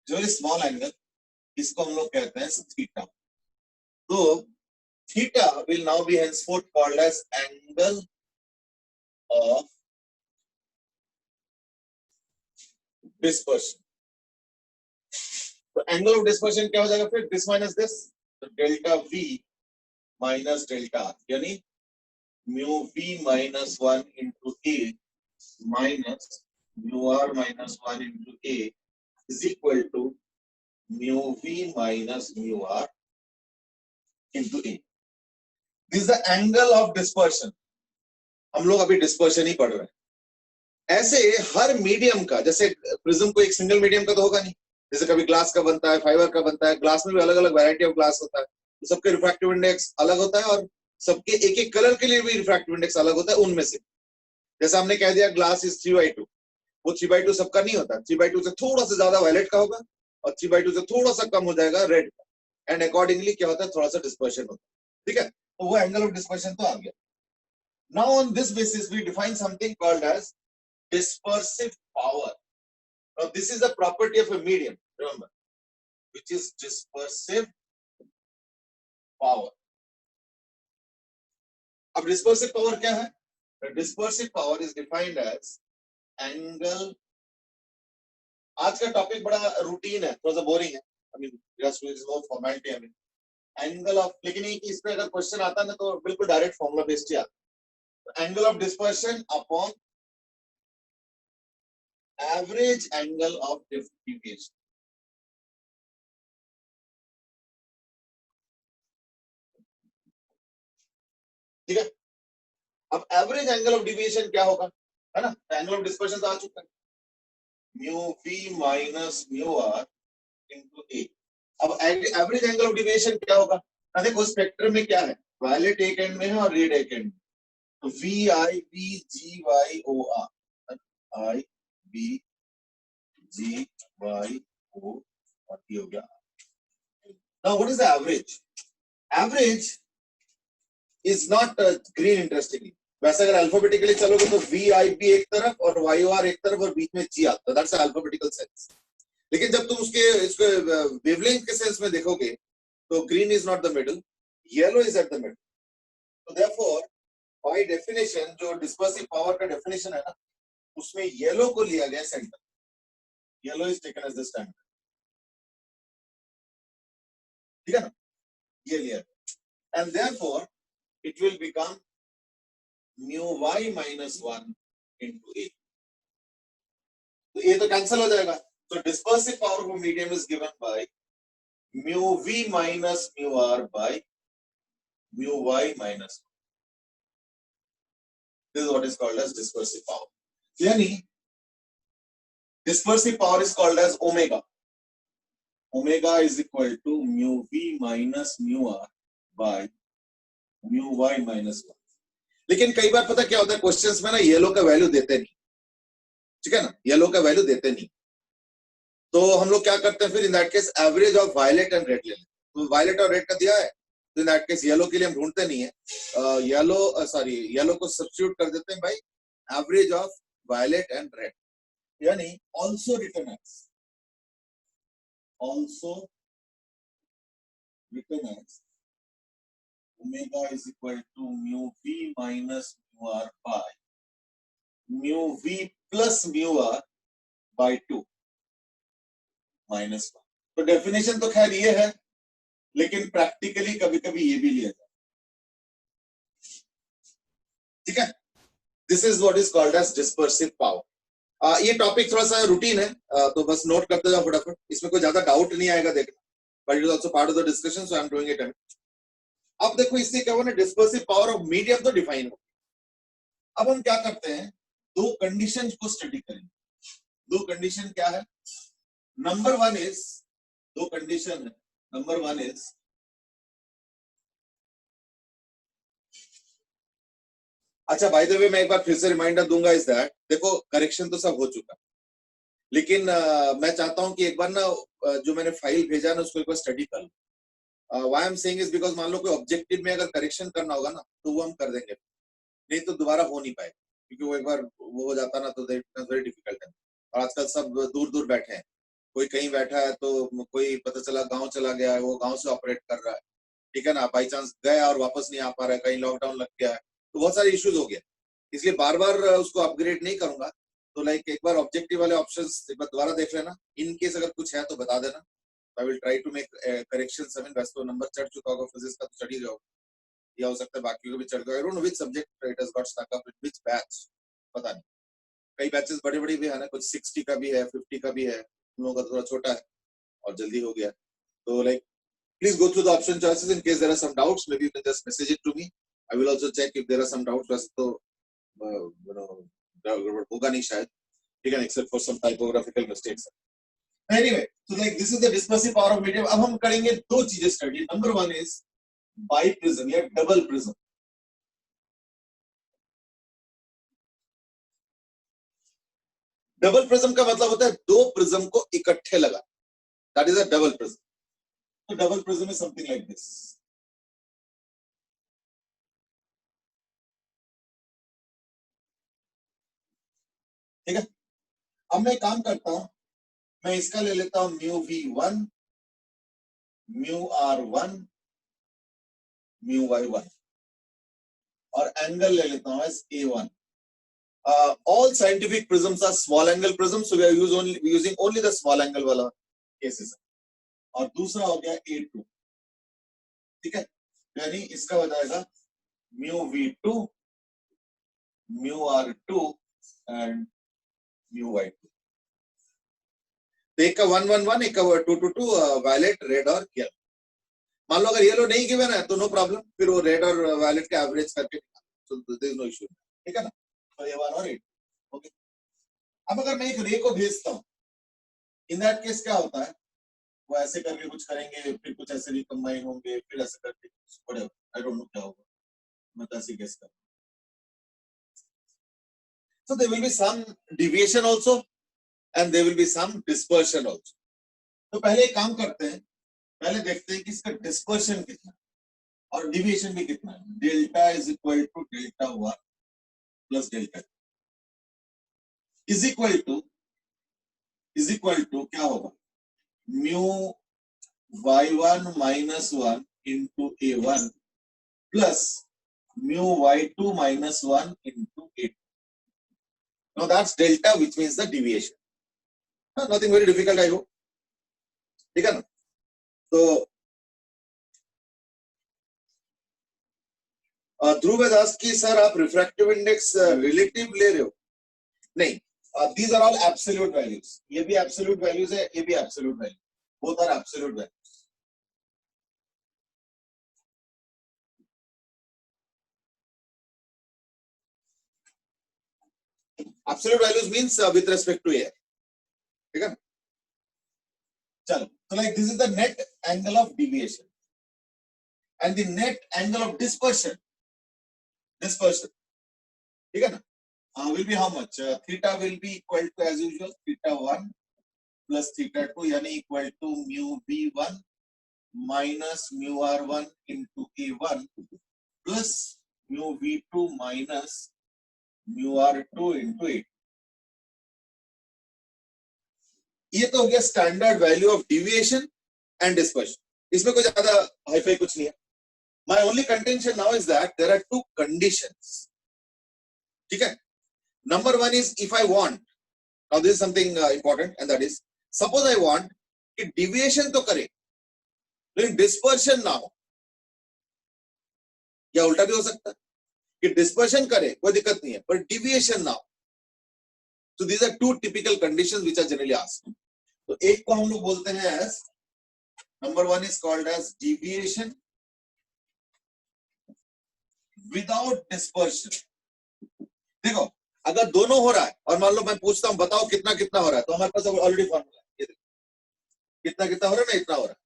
Speaker 1: very small angle, इसको हम लोग कहते हैं थीटा। तो theta will now be henceforth called as angle of dispersion। तो angle of dispersion क्या हो जाएगा फिर, this minus this, तो delta v minus delta r, यानी mu v minus 1 into a minus mu r minus 1 into a is equal to mu v minus mu r into a। This is the angle of dispersion। हम लोग अभी dispersion ही पढ़ रहे हैं। ऐसे हर medium का, जैसे प्रिज्म को एक सिंगल मीडियम का तो होगा नहीं, जैसे कभी ग्लास का बनता है, फाइबर का बनता है, ग्लास में भी अलग अलग वैरायटी ऑफ ग्लास होता है, तो सबके रिफ्रैक्टिव इंडेक्स अलग होता है और सबके एक एक कलर के लिए भी रिफ्रैक्टिव इंडेक्स अलग होता है उनमें से। जैसे हमने कह दिया ग्लास इज 3/2, वो 3/2 सबका नहीं होता, 3/2 से थोड़ा सा ज्यादा वायलेट का होगा और 3/2 से थोड़ा सा कम हो जाएगा रेड का, एंड अकॉर्डिंगली क्या होता है, थोड़ा सा डिस्पर्शन होता है। ठीक है, तो वो एंगल ऑफ डिस्पर्शन तो आ गया। Now on this basis we define something called as dispersive power। Now this is the property of a medium, remember, which is dispersive power। अब dispersive power क्या है? The dispersive power is defined as angle। आज का topic बड़ा routine है, थोड़ा सा boring है, I mean just with no formality, I mean angle of, लेकिन इस पे अगर क्वेश्चन आता है ना तो बिल्कुल डायरेक्ट फॉर्मूला बेस्ड ही आता है। Angle of dispersion upon average angle of deviation. ठीक है, अब एवरेज एंगल ऑफ डिविएशन क्या होगा, है ना, एंगल ऑफ डिस्पर्शन तो आ चुका है, mu we minus mu r into a. अब एवरेज एंगल ऑफ डिविएशन क्या होगा, देखो स्पेक्ट्रम में क्या है, वायलेट एक एंड में है और रेड एक एंड में, तो V I B G Y O R, I B G Y O और ये हो गया। Now what is the average? Average is not green interestingly. वैसे अगर अल्फाबेटिकली चलोगे तो वी आई बी एक तरफ और वाई ओ आर एक तरफ और बीच में जी आता है, दैट्स अल्फाबेटिकल सेंस। लेकिन जब तुम इसके वेवलेंथ के सेंस में देखोगे तो green is not the middle, yellow is at the middle. तो देयरफॉर बाय डेफिनेशन जो डिस्पर्सिव पावर का डेफिनेशन है ना, उसमें येलो को लिया गया centre, yellow is taken as the standard. ठीक है ना, ये लिया, and therefore it will become mu y minus 1 into a। तो ये तो कैंसिल हो जाएगा, तो dispersive power of a medium is given by mu v minus mu r by mu y minus 1। This is what is called as dispersive power। यानी dispersive power is called as omega। Omega is equal to mu v minus mu r by mu y minus 1। लेकिन कई बार पता क्या होता है, questions में ना yellow का वैल्यू देते नहीं, ठीक है ना, येलो का वैल्यू देते नहीं, तो हम लोग क्या करते हैं फिर, in that case average of violet and red ले लेते। तो वायलेट और रेड का दिया है, तो इन दैट केस येलो के लिए हम ढूंढते नहीं है, येलो को सब्स्टिट्यूट कर देते हैं भाई average of violet and red, यानी also written as also written as omega is equal to mu v minus mu r by mu v plus mu r by 2 minus 1. तो डेफिनेशन तो खैर ये है, लेकिन प्रैक्टिकली कभी कभी ये भी लिया जाता है, ठीक है. This is what is called as dispersive power. ये टॉपिक थोड़ा सा रूटीन है, तो बस नोट करते जाओ फटाफट, इसमें कोई ज्यादा डाउट नहीं आएगा देखना, but it is also part of the discussion, so I am doing it. अब देखो इससे क्या हुआ ना, डिस्पर्सिव पावर ऑफ मीडियम तो डिफाइन हो. अब हम क्या करते हैं, दो कंडीशन को स्टडी करेंगे. दो कंडीशन क्या है? नंबर वन इज, दो कंडीशन है. नंबर वन इज अच्छा, बाय द वे मैं एक बार फिर से रिमाइंडर दूंगा इज दैट, देखो करेक्शन तो सब हो चुका, लेकिन मैं चाहता हूं कि एक बार ना जो मैंने फाइल भेजा ना उसको एक बार स्टडी कर लो. Why I am saying is because मान लो कोई ऑब्जेक्टिव में अगर करेक्शन करना होगा ना तो वो हम कर देंगे, नहीं तो दोबारा हो नहीं पाएगा, क्योंकि वो एक बार वो हो जाता ना तो वेरी डिफिकल्ट है. और आजकल सब दूर दूर बैठे हैं, कोई कहीं बैठा है तो कोई पता चला गांव चला गया है, वो गांव से ऑपरेट कर रहा है, ठीक है ना, बाई चांस गया और वापस नहीं आ पा रहा है, कहीं लॉकडाउन लग गया है, तो बहुत सारे इश्यूज हो गए. इसलिए बार बार उसको अपग्रेड नहीं करूंगा. तो लाइक एक बार ऑब्जेक्टिव वाले ऑप्शंस एक बार दोबारा देख लेना, इन केस अगर कुछ है तो बता देना. I will try to make corrections. I mean वैसे तो नंबर चढ़ चुका होगा, फिजिक्स का तो चढ़ ही गया होगा, या हो सकता है बाकी को भी चढ़ गया. I don't know which subject it has got stuck up in which batch, पता नहीं. कई बैचेस बड़े बड़े भी है ना, कुछ 60 का भी है, 50 का भी है, हम लोगों का थोड़ा छोटा है और जल्दी हो गया. तो like please go through the option choices. In case there are some doubts, maybe you can just message it to me. I will also check if there are some doubts. वैसे तो होगा नहीं शायद, ठीक है, except for some typographical mistakes. Anyway, so like this is the dispersive power of medium. अब हम करेंगे दो चीजें study. Number one is biprism या डबल प्रिज्म. डबल प्रिज्म का मतलब होता है दो प्रिज्म को इकट्ठे लगा, that is a double prism. तो double prism is something like this. ठीक है. अब मैं काम करता हूं, मैं इसका ले लेता हूं mu v1, mu r1, mu y1, और एंगल ले लेता हूं as a1. All scientific prisms are small angle prisms, so we are using only the small angle वाला cases. और दूसरा हो गया a2, ठीक है, यानी इसका हो जाएगा mu v2, mu r2 and mu y2. एक का 1 1 1, एक का 2 2 2, वायलेट, रेड और येलो. मान लो अगर येलो नहीं गिवन है तो नो प्रॉब्लम, फिर वो रेड और वायलेट का एवरेज करके तो देयर इज नो इशू, ठीक है ना. तो ये 1 और 8. ओके. अब अगर मैं एक रे को भेजता हूं, इन दैट केस क्या होता है, वो ऐसे करके कुछ करेंगे, फिर कुछ ऐसे रिकंबाइन होंगे, फिर ऐसे करके व्हाटएवर, आई डोंट नो क्या होगा, मैं तो ऐसे गेस कर. So there will be some deviation also and there will be some dispersion also. तो पहले एक काम करते हैं, पहले देखते हैं कि इसका डिस्पर्शन कितना और डिविएशन भी कितना है. Delta is equal to delta 1 plus delta 2 is equal to क्या होगा, mu y1 minus 1 into a1 plus mu y2 minus 1 into a2. Now that's delta, which means the deviation. Nothing very difficult, I hope. ठीक है ना. तो ध्रुव has asked कि sir आप refractive index relative ले रहे हो? नहीं, these are all absolute values. ये भी absolute values है, ये भी absolute values. Both are absolute values. Absolute values means with respect to air. ठीक है. चलो, so like this is the net angle of deviation and the net angle of dispersion. ठीक है ना. Will be how much? Theta will be equal to as usual theta 1 plus theta 2, यानी equal to mu v1 minus mu r1 into a1 plus mu v2 minus mu r2 into a2. ये तो हो गया standard value of deviation and dispersion, इसमें कोई ज्यादा hi-fi कुछ नहीं है. My only contention now is that there are two conditions. ठीक है. Number one is if I want, now this is something important, and that is suppose I want कि deviation तो करे लेकिन dispersion ना हो, या उल्टा भी हो सकता है कि dispersion करे कोई दिक्कत नहीं है पर deviation ना हो. So these are two typical conditions which are generally asked. तो एक को हम लोग बोलते हैं as, number one is called as deviation without dispersion. देखो अगर दोनों हो रहा है और मान लो मैं पूछता हूं बताओ कितना कितना हो रहा है, तो हमारे पास ऑलरेडी फॉर्मूला है, ये देखो कितना कितना हो रहा है ना, इतना हो रहा है.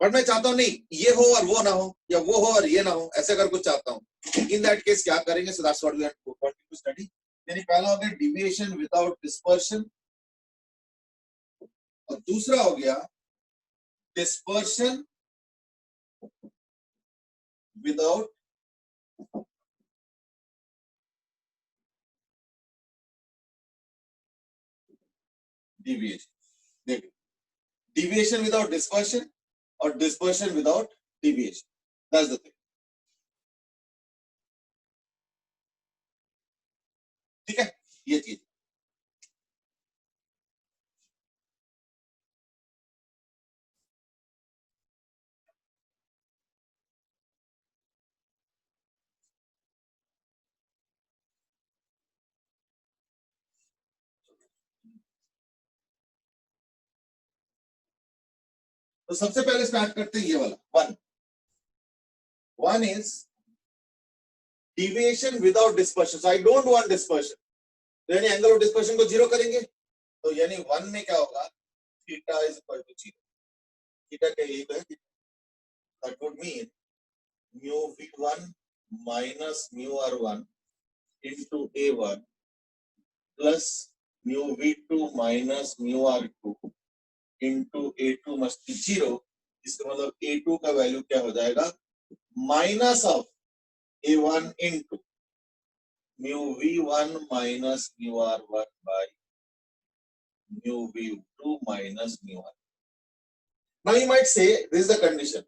Speaker 1: बट मैं चाहता हूं नहीं ये हो और वो ना हो, या वो हो और ये ना हो, ऐसे अगर कुछ चाहता हूं. इन दैट केस क्या करेंगे? So that's what we are going to study. यानी पहला हो गया डिविएशन विदाउट डिस्पर्शन और दूसरा हो गया डिस्पर्शन विदाउट deviation. देखो deviation without dispersion और dispersion without deviation. That's the thing. ठीक है, ये चीज. तो सबसे पहले स्टार्ट करते हैं ये वाला one is deviation without dispersion. So I don't want dispersion, तो यानी एंगल ऑफ डिस्पर्शन को जीरो करेंगे. तो यानी वन में क्या होगा? Theta is equal to zero. Theta का यही है, that would mean mu v1 minus mu r1 into a1 plus mu v2 minus mu r2 into a2 must be zero. इसका मतलब a2 का वैल्यू क्या हो जाएगा? Minus of a1 into mu v1 minus mu r1 by mu v2 minus mu r. Now you might say this is the condition.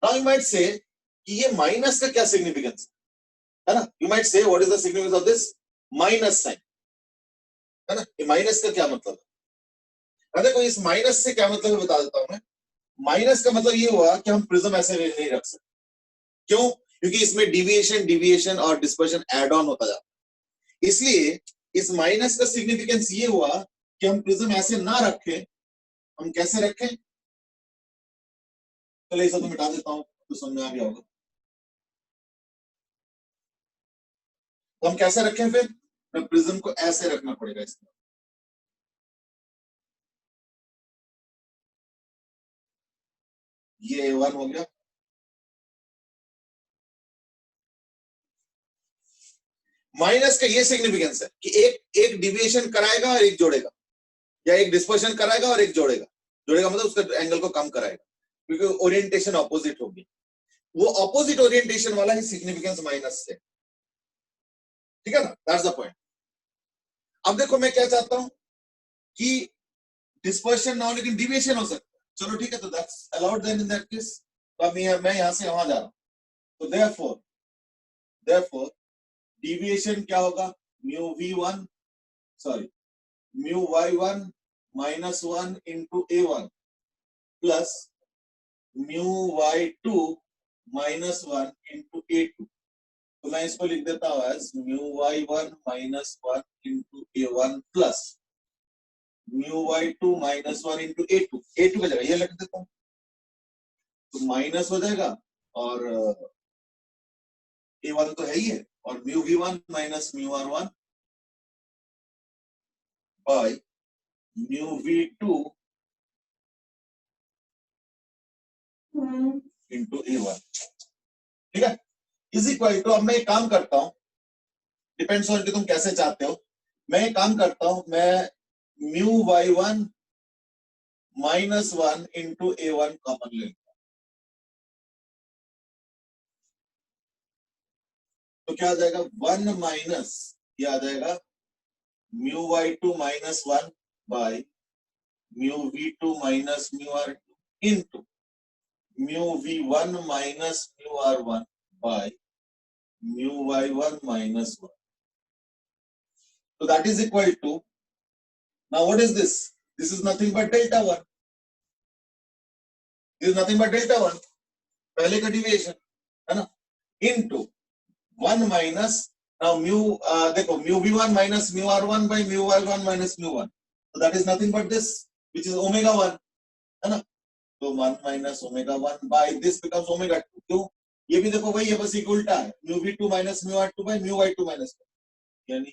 Speaker 1: Now you might say कि ये minus का क्या सिग्निफिकेंस है ना? You might say what is the significance of this minus sign, है ना? ये minus का क्या मतलब है? देखो इस माइनस से क्या मतलब है बता देता हूं मैं. माइनस का मतलब ये हुआ कि हम प्रिज्म ऐसे नहीं रख सकते. क्यों? क्योंकि इसमें डिविएशन और डिस्पर्शन एड ऑन होता जाता है. इसलिए इस माइनस का सिग्निफिकेंस ये हुआ कि हम प्रिज्म ऐसे ना रखें. हम कैसे रखें? चलो इसे तो मिटा देता हूं तो समझ में आ गया होगा. तो हम कैसे रखें फिर? प्रिज्म को ऐसे रखना पड़ेगा. इसमें ये A1 हो गया. माइनस का ये सिग्निफिकेंस है कि एक डिविएशन कराएगा और एक जोड़ेगा, या एक डिस्पर्शन कराएगा और एक जोड़ेगा. जोड़ेगा मतलब उसका एंगल को कम कराएगा, क्योंकि ओरिएंटेशन ऑपोजिट होगी. वो ऑपोजिट ओरिएंटेशन वाला ही सिग्निफिकेंस माइनस से. ठीक है ना? That's the point. अब देखो मैं क्या चाहता हूं कि डिस्पर्शन ना हो लेकिन डिविएशन हो सकता है. चलो ठीक है, तो that's allowed then in that case. तो अब मैं यहां से वहां जा रहा हूं. तो देयरफॉर डिविएशन क्या होगा? Mu v1 sorry mu y1 minus 1 into a1 plus mu y2 minus 1 into a2. तो मैं इसको लिख देता हूं as mu y1 minus 1 into a1 plus mu y2 minus 1 into a2 का जगह ये लिख देता हूं तो माइनस हो जाएगा, और a1 तो है ही है, और mu v1 minus mu r1 by mu v2 into a1. ठीक है, इज इक्वल टू. अब मैं एक काम करता हूं, डिपेंड्स ऑन कि तुम कैसे चाहते हो. मैं एक काम करता हूं, मैं mu y1 minus 1 into a1 common ले लूंगा. तो क्या आ जाएगा? 1 माइनस ये आ जाएगा mu y2 minus 1 by mu v2 minus mu r2 into mu v1 minus mu r1 by mu y1 minus 1. So that is equal to, now what is this? This is nothing but delta 1. This is nothing but delta 1. पहले का deviation है ना, into 1 minus, now mu देखो mu v1 minus mu r1 by mu y1 minus mu 1. So that is nothing but this, which is omega 1 है ना. So 1 minus omega 1 by this becomes omega 2. क्यों? ये भी देखो वही है, बस एक उल्टा है, mu v2 minus mu r2 by mu y2 minus 1. यानी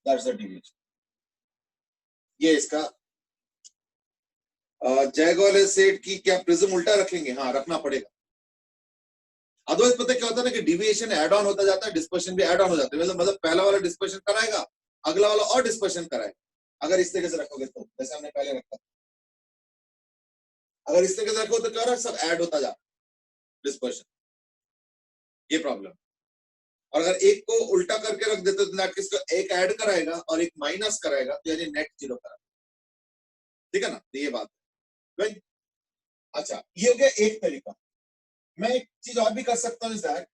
Speaker 1: that's the deviation. ये इसका जयगोल सेट की क्या प्रिज्म उल्टा रखेंगे? हाँ, रखना पड़ेगा. अदरवाइज पता क्या होता है ना कि डिविएशन ऐड ऑन होता जाता है, डिस्पर्शन भी ऐड ऑन हो जाता है. मतलब पहला वाला डिस्पर्शन कराएगा, अगला वाला और डिस्पर्शन कराएगा. अगर इस तरीके से रखोगे तो, जैसे हमने पहले रखा, अगर इस तरीके से रखो तो क्या हो रहा है, सब ऐड होता जाता है डिस्पर्शन. ये प्रॉब्लम. और अगर एक को उल्टा करके रख देते तो नेट किसको एक ऐड कराएगा और एक माइनस कराएगा, तो यानी नेट 0 कराएगा. ठीक है ना. तो ये बात है. अच्छा, ये हो गया एक तरीका. मैं एक चीज और भी कर सकता हूँ इस दैट,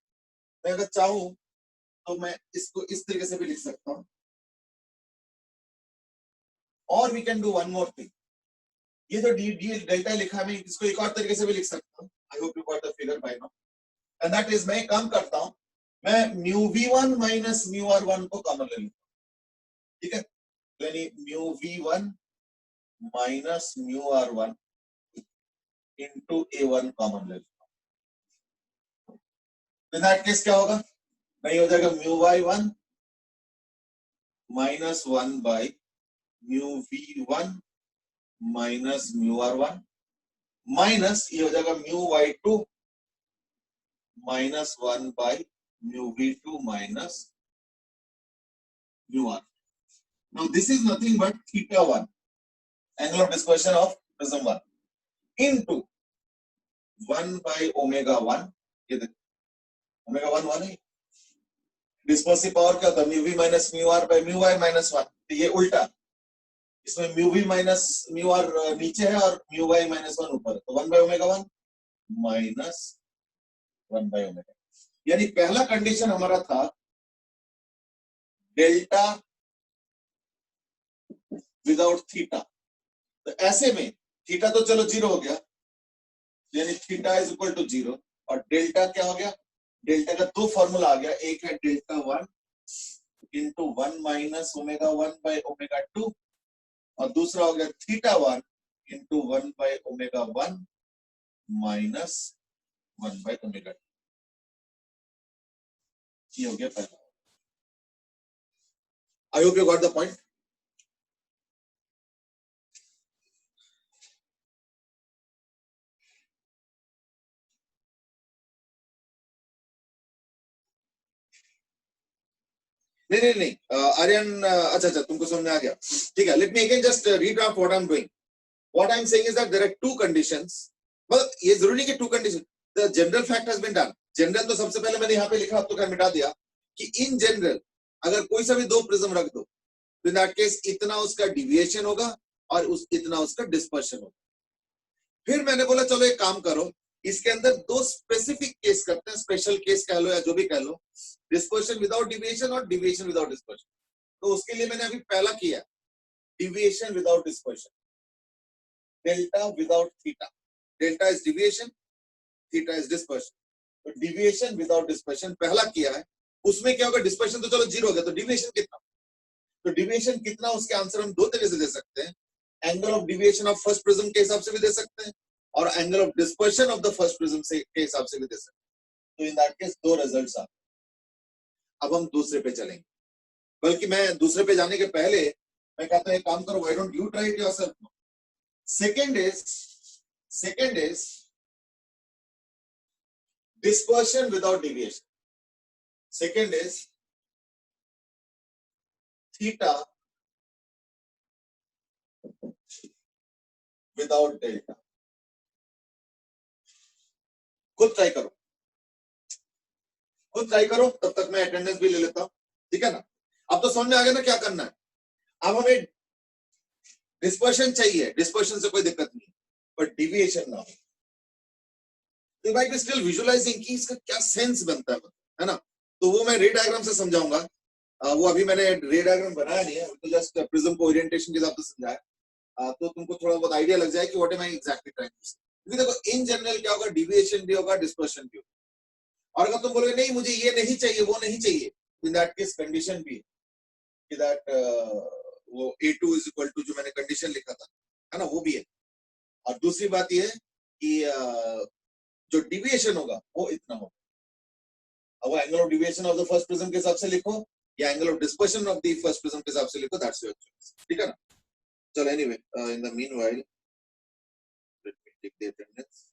Speaker 1: मैं अगर चाहूं तो मैं इसको इस तरीके से भी लिख सकता हूं. और we can do one more thing. ये जो डी डी डेल्टा लिखा है, मैं इसको एक और तरीके से भी लिख सकता हूं. आई hope you got the figure by now. And that is, मैं एक काम करता हूं, मैं mu v1 minus mu r1 को कॉमन ले लूंगा. ठीक है. यानी mu v1 minus mu r1 into a1 common ले लूंगा. इन दैट केस क्या होगा? नहीं हो जाएगा mu y1 minus 1 by mu v1 minus mu r1 minus ये हो जाएगा mu y2 minus 1 by mu v2 minus mu r. Now this is nothing but theta 1, angle of dispersion of prism 1, into 1 by omega 1. ये देखो omega 1 है. Dispersive power क्या होता है? Mu v minus mu r by mu y minus 1. तो ये उल्टा, इसमें mu v minus mu r नीचे है और म्यू y माइनस 1 ऊपर. तो 1 by omega 1 minus 1 by omega. यानी पहला कंडीशन हमारा था डेल्टा विदाउट थीटा. तो ऐसे में थीटा तो चलो 0 हो गया, यानी थीटा इज इक्वल टू 0. और डेल्टा क्या हो गया? डेल्टा का दो फॉर्मूला आ गया. एक है delta 1 into 1 minus omega 1 by omega 2, और दूसरा हो गया theta 1 into 1 by omega 1 minus 1 by omega 2. ये हो गया पहला. आई hope you got the point. नहीं आर्यन, अच्छा तुमको समझ में आ गया. ठीक है. Let me again just redraft what I am doing. What I am saying is that there are two conditions. मतलब ये जरूरी नहीं कि two condition. The general fact has been done. General तो सबसे पहले मैंने यहाँ पे लिखा, अब तो क्या मिटा दिया कि इन जनरल अगर कोई सा भी दो प्रिज्म रख दो तो इन दैट केस इतना उसका डिविएशन होगा और इतना उसका डिस्पर्शन होगा. फिर मैंने बोला चलो एक काम करो, इसके अंदर दो स्पेसिफिक केस करते हैं, स्पेशल केस कह लो या जो भी कह लो, डिस्पर्शन विदाउट डिविएशन और डिविएशन विदाउट डिस्पर्शन. तो उसके लिए मैंने अभी पहला किया deviation without dispersion, delta without theta. Delta is deviation, theta is dispersion. तो डिविएशन विदाउट डिस्पर्शन पहला किया है. उसमें क्या होगा? डिस्पर्शन तो चलो 0 हो गया, तो डिविएशन कितना? तो डिविएशन कितना, उसके आंसर हम दो तरीके से दे सकते हैं. Angle of deviation of first prism के हिसाब से भी दे सकते हैं और angle of dispersion of the first prism के हिसाब से भी दे सकते हैं. तो इन दैट केस दो रिजल्ट्स आ. अब हम दूसरे पे चलेंगे, बल्कि मैं दूसरे पे जाने के पहले मैं कहता हूं एक काम करो, why don't you try it yourself. Second is dispersion without deviation. Second is theta without delta. खुद ट्राई करो, तब तक मैं अटेंडेंस भी ले लेता हूं. ठीक है ना. अब तो समझ में आ गया ना क्या करना है. अब हमें डिस्पर्शन चाहिए, डिस्पर्शन से कोई दिक्कत नहीं, बट डिविएशन ना हो। तो भाई स्टिल विजुअलाइजिंग कि इसका क्या सेंस बनता है ना। तो वो मैं रे डायग्राम से समझाऊंगा। वो अभी मैंने रे डायग्राम बनाया नहीं है, तो जस्ट प्रिज्म को ओरिएंटेशन के हिसाब से समझाया, तो तुमको थोड़ा बहुत आइडिया लग जाए कि what am I exactly trying to say. क्योंकि देखो इन जनरल क्या होगा, डिविएशन भी होगा, डिस्पर्शन भी होगा। और अगर तुम बोलोगे नहीं मुझे ये नहीं चाहिए, वो नहीं चाहिए, इन दैट केस कंडीशन भी है दैट वो A2 इज इक्वल टू जो मैंने कंडीशन लिखा था, है ना, वो भी है। और दूसरी बात ये है कि जो डिविएशन होगा वो इतना होगा। अब वो angle of deviation of the first prism के हिसाब से लिखो या angle of dispersion of the first prism के हिसाब से लिखो, दैट्स योर चॉइस, ठीक है ना। चलो anyway, in the meanwhile let me take the attendance.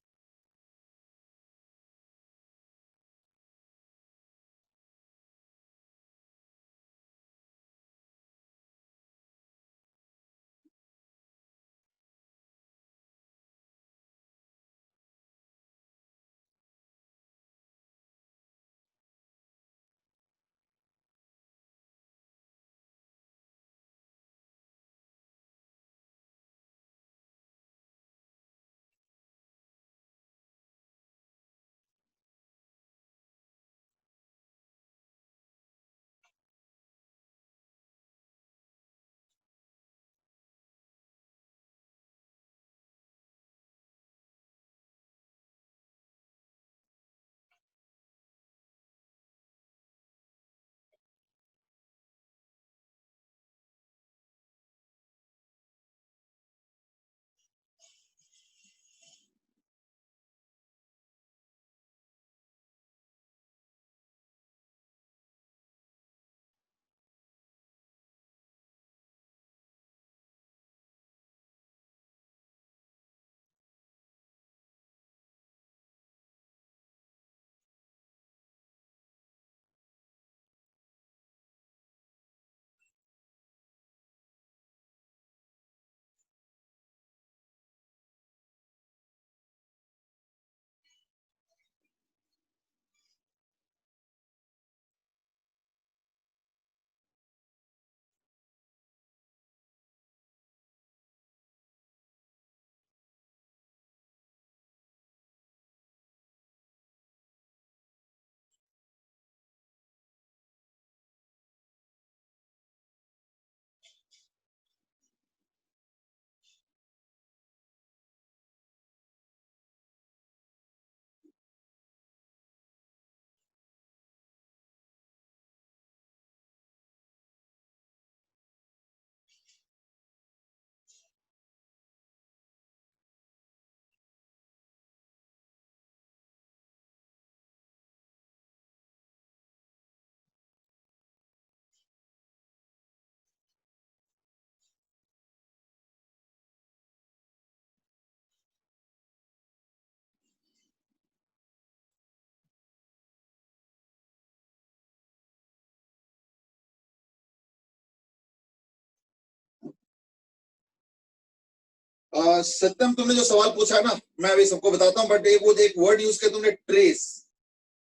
Speaker 1: Satyam तुमने जो सवाल पूछा है ना, मैं अभी सबको बताता हूँ, बट वो एक वर्ड यूज किया तुमने, trace.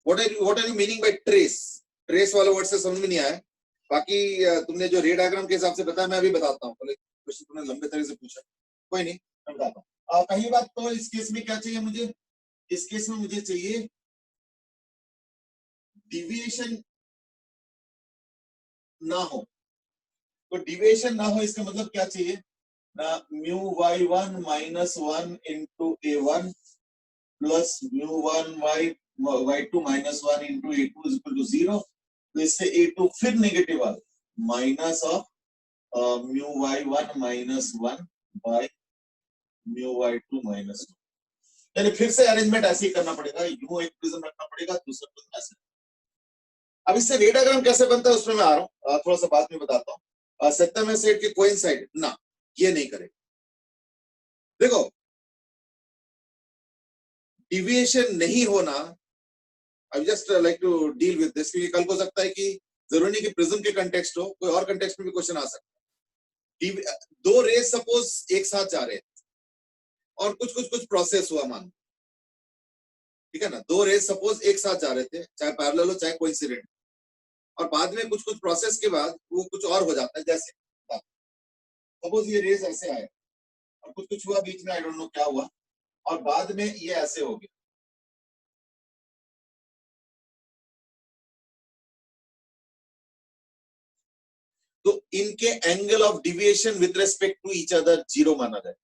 Speaker 1: What are you meaning by trace? Trace वाला वर्ड से समझ में नहीं आया। बाकी तुमने जो रे डायग्राम के हिसाब से बताया, मैं अभी बताता हूँ। क्वेश्चन तुमने लंबे तरह से पूछा, कोई नहीं, मैं बताता हूँ। पहली बात तो इस केस में क्या चाहिए मुझे, इस केस में मुझे चाहिए डिविएशन ना हो। तो डिविएशन ना हो इसका मतलब क्या चाहिए ना, mu y1 minus 1 into a1 plus mu 1 y2 minus 1 into a2 is equal to 0। तो इससे a2 फिर नेगेटिव आ गया, minus of mu y1 minus 1 by mu y2 minus 1। यानी फिर से अरेंजमेंट ऐसे ही करना पड़ेगा, यूं एक प्रिज्म रखना पड़ेगा, दूसरा प्रिज्म ऐसे। अब इससे रे डायग्राम कैसे बनता है उसमें मैं आ रहा हूँ, थोड़ा सा बाद में बताता हूँ। सत्यम है सेट के कोइंसाइड ना, ये नहीं करेगा। देखो डिविएशन नहीं होना, I just like to deal with this, क्योंकि कल को सकता है कि जरूरी नहीं कि प्रिज्म के कंटेक्स्ट हो, कोई और कंटेक्स्ट में भी क्वेश्चन आ सकता है। दो रेज सपोज एक साथ जा रहे हैं और कुछ प्रोसेस हुआ, मान, ठीक है ना, दो रेज सपोज एक साथ जा रहे थे, चाहे पैरेलल हो चाहे कोइंसिडेंट, और बाद में कुछ प्रोसेस के बाद वो कुछ और हो जाता है, जैसे सपोज ये रेज ऐसे आया और कुछ कुछ हुआ बीच में, आई डोंट नो क्या हुआ, और बाद में ये ऐसे हो गया, तो इनके angle of deviation with respect to each other zero माना जाए।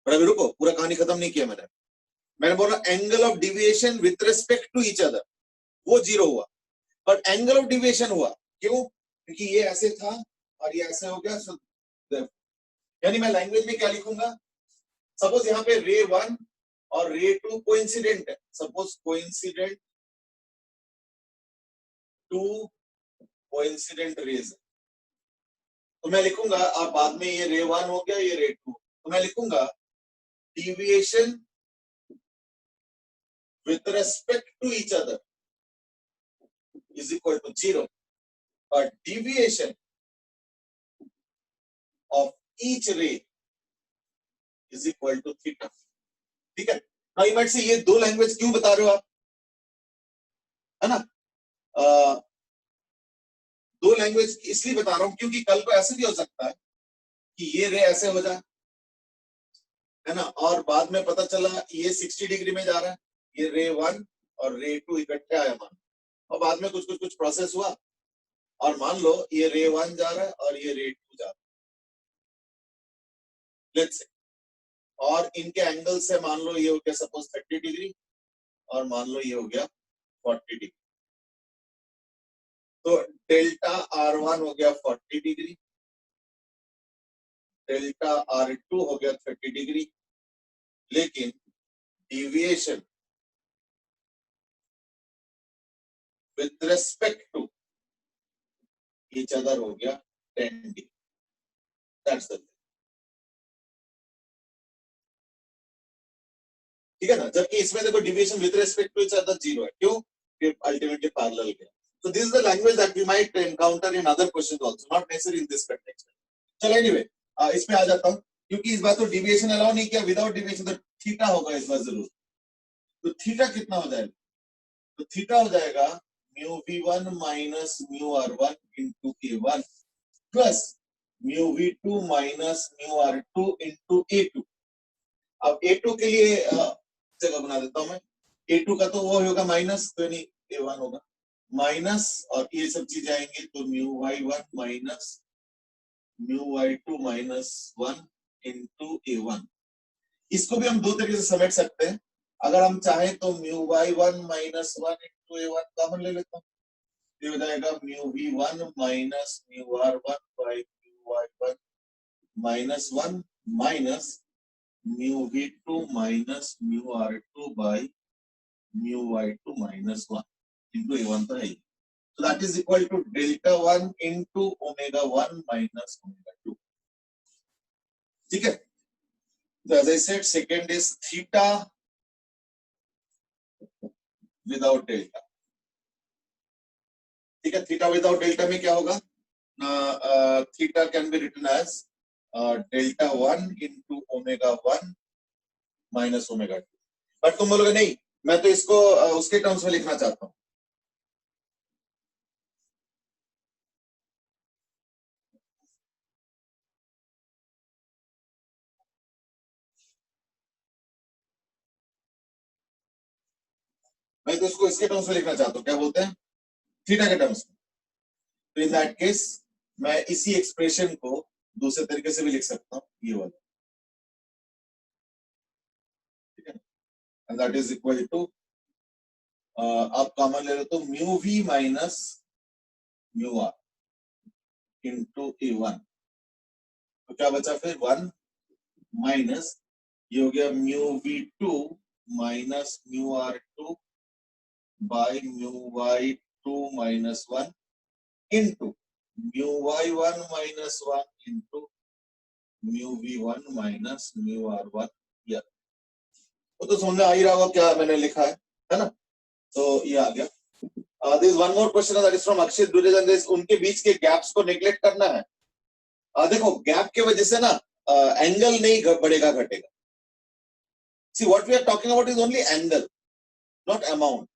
Speaker 1: पर अभी रुको, पूरा कहानी खत्म नहीं किया मैंने बोला angle of deviation with respect to each other वो जीरो हुआ, बट एंगल ऑफ डिविएशन हुआ, क्यों? क्योंकि ये ऐसे था और ये ऐसे हो गया। So, यानी मैं लैंग्वेज में क्या लिखूंगा, सपोज यहाँ पे रे 1 और रे 2 कोइंसिडेंट है, सपोज कोइंसिडेंट 2 कोइंसिडेंट रेज, तो मैं लिखूंगा, आप बाद में ये रे 1 हो गया, ये रे 2, तो मैं लिखूंगा deviation with respect to each other is equal to 0, but deviation of each ray is equal to theta। ठीक है, now you might say ये दो लैंग्वेज क्यों बता रहे हो आप, है ना? दो लैंग्वेज इसलिए बता रहा हूं क्योंकि कल को ऐसे भी हो सकता है कि ये रे ऐसे हो जाए, है ना, और बाद में पता चला ये 60 डिग्री में जा रहा है, ये रे 1 और रे 2 इकट्ठे आया मान, और बाद में कुछ प्रोसेस हुआ और मान लो ये रे 1 जा रहा है और ये रे 2 जा रहा है, लेट्स से, और इनके एंगल से मान लो ये हो गया सपोज 30 डिग्री और मान लो ये हो गया 40 डिग्री, तो डेल्टा R1 हो गया 40 डिग्री, डेल्टा R2 हो गया 30 डिग्री, लेकिन deviation with respect to each other हो गया 10 डिग्री। दैट्स द, ठीक है ना, जबकि इसमें देखो deviation with respect to each other 0 है, क्यों? अल्टीमेटली पैरेलल है। So this is the language that we might encounter in other questions also, not necessarily in this context. चलो anyway, इसमें आ जाता हूँ, क्योंकि इस बार तो डिविएशन अलाउ नहीं किया, विदाउट डिविएशन तो थीटा होगा इस बार जरूर। तो थीटा कितना हो जाएगा? तो थीटा हो जाएगा mu v1 minus mu r1 into a1 plus mu v2 minus mu r2 into a2। अब a2 के लिए जगह बना देता हूं मैं, a2 का तो वो होगा माइनस, तो यानी a1 होगा माइनस, और ये सब चीजें आएंगे तो mu y1 minus mu y2 minus 1 into a1। इसको भी हम दो तरीके से समेट सकते हैं, अगर हम चाहें तो mu y1 minus 1 into a1 common ले लेता हूँ, ये हो जाएगा mu v1 minus mu r1 by mu y1 minus 1 minus mu v2 minus mu r2 by mu y2 minus 1 into a1 तो है ही, so that is equal to delta 1 into omega 1 minus omega 2। ठीक है, so as I said, second is theta without delta। ठीक है, theta without delta में क्या होगा, theta can be written as delta 1 into omega 1 minus omega 2। But तुम बोलोगे नहीं, मैं तो इसको उसके टर्म्स में लिखना चाहता हूँ, मैं तो इसको इसके टर्म्स में लिखना चाहता हूँ, क्या बोलते हैं, थीटा के टर्म्स में। तो इन दैट केस मैं इसी एक्सप्रेशन को दूसरे तरीके से भी लिख सकता हूँ, ये वाला, ठीक है, and that is equal to, आप कॉमन ले लो तो mu we minus mu R into a1, तो क्या बचा फिर 1 माइनस, ये हो गया mu v2 minus mu r2 by mu y2 minus 1 into mu y1 minus 1 into mu v1 minus mu r1। या वो तो समझ में आ ही रहा होगा क्या मैंने लिखा है ना? तो ये आ गया। There is one more question that is from Akshit Duraj, and this उनके बीच के गैप्स को नेग्लेक्ट करना है। देखो गैप के वजह से ना एंगल नहीं बढ़ेगा घटेगा। See what we are talking about is only angle, not amount।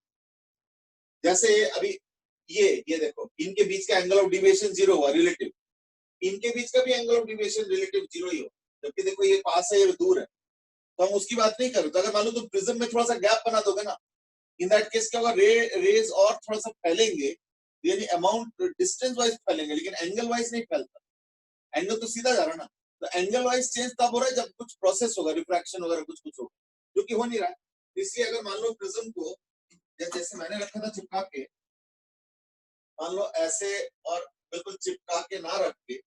Speaker 1: जैसे अभी ये देखो, इनके बीच का एंगल ऑफ डिविएशन 0 हुआ रिलेटिव, इनके बीच का भी angle of deviation relative zero ही हो, जबकि देखो ये पास है ये दूर है, तो हम उसकी बात नहीं कर रहे। तो अगर मान लो तुम प्रिज्म में थोड़ा सा गैप बना दोगे ना, इन दैट केस क्या होगा, रेज और थोड़ा सा फैलेंगे, यानी अमाउंट डिस्टेंस वाइज फैलेंगे, लेकिन एंगल वाइज नहीं फैलता। एंगल तो सीधा जा रहा है ना, तो एंगल वाइज चेंज तब हो रहा है जब कुछ प्रोसेस होगा, रिफ्रैक्शन वगैरह कुछ कुछ होगा, जो कि हो नहीं रहा है। इसलिए अगर मान लो प्रिज्म को जैसे मैंने रखा था चिपका के, मान लो ऐसे और बिल्कुल चिपका के ना रख के,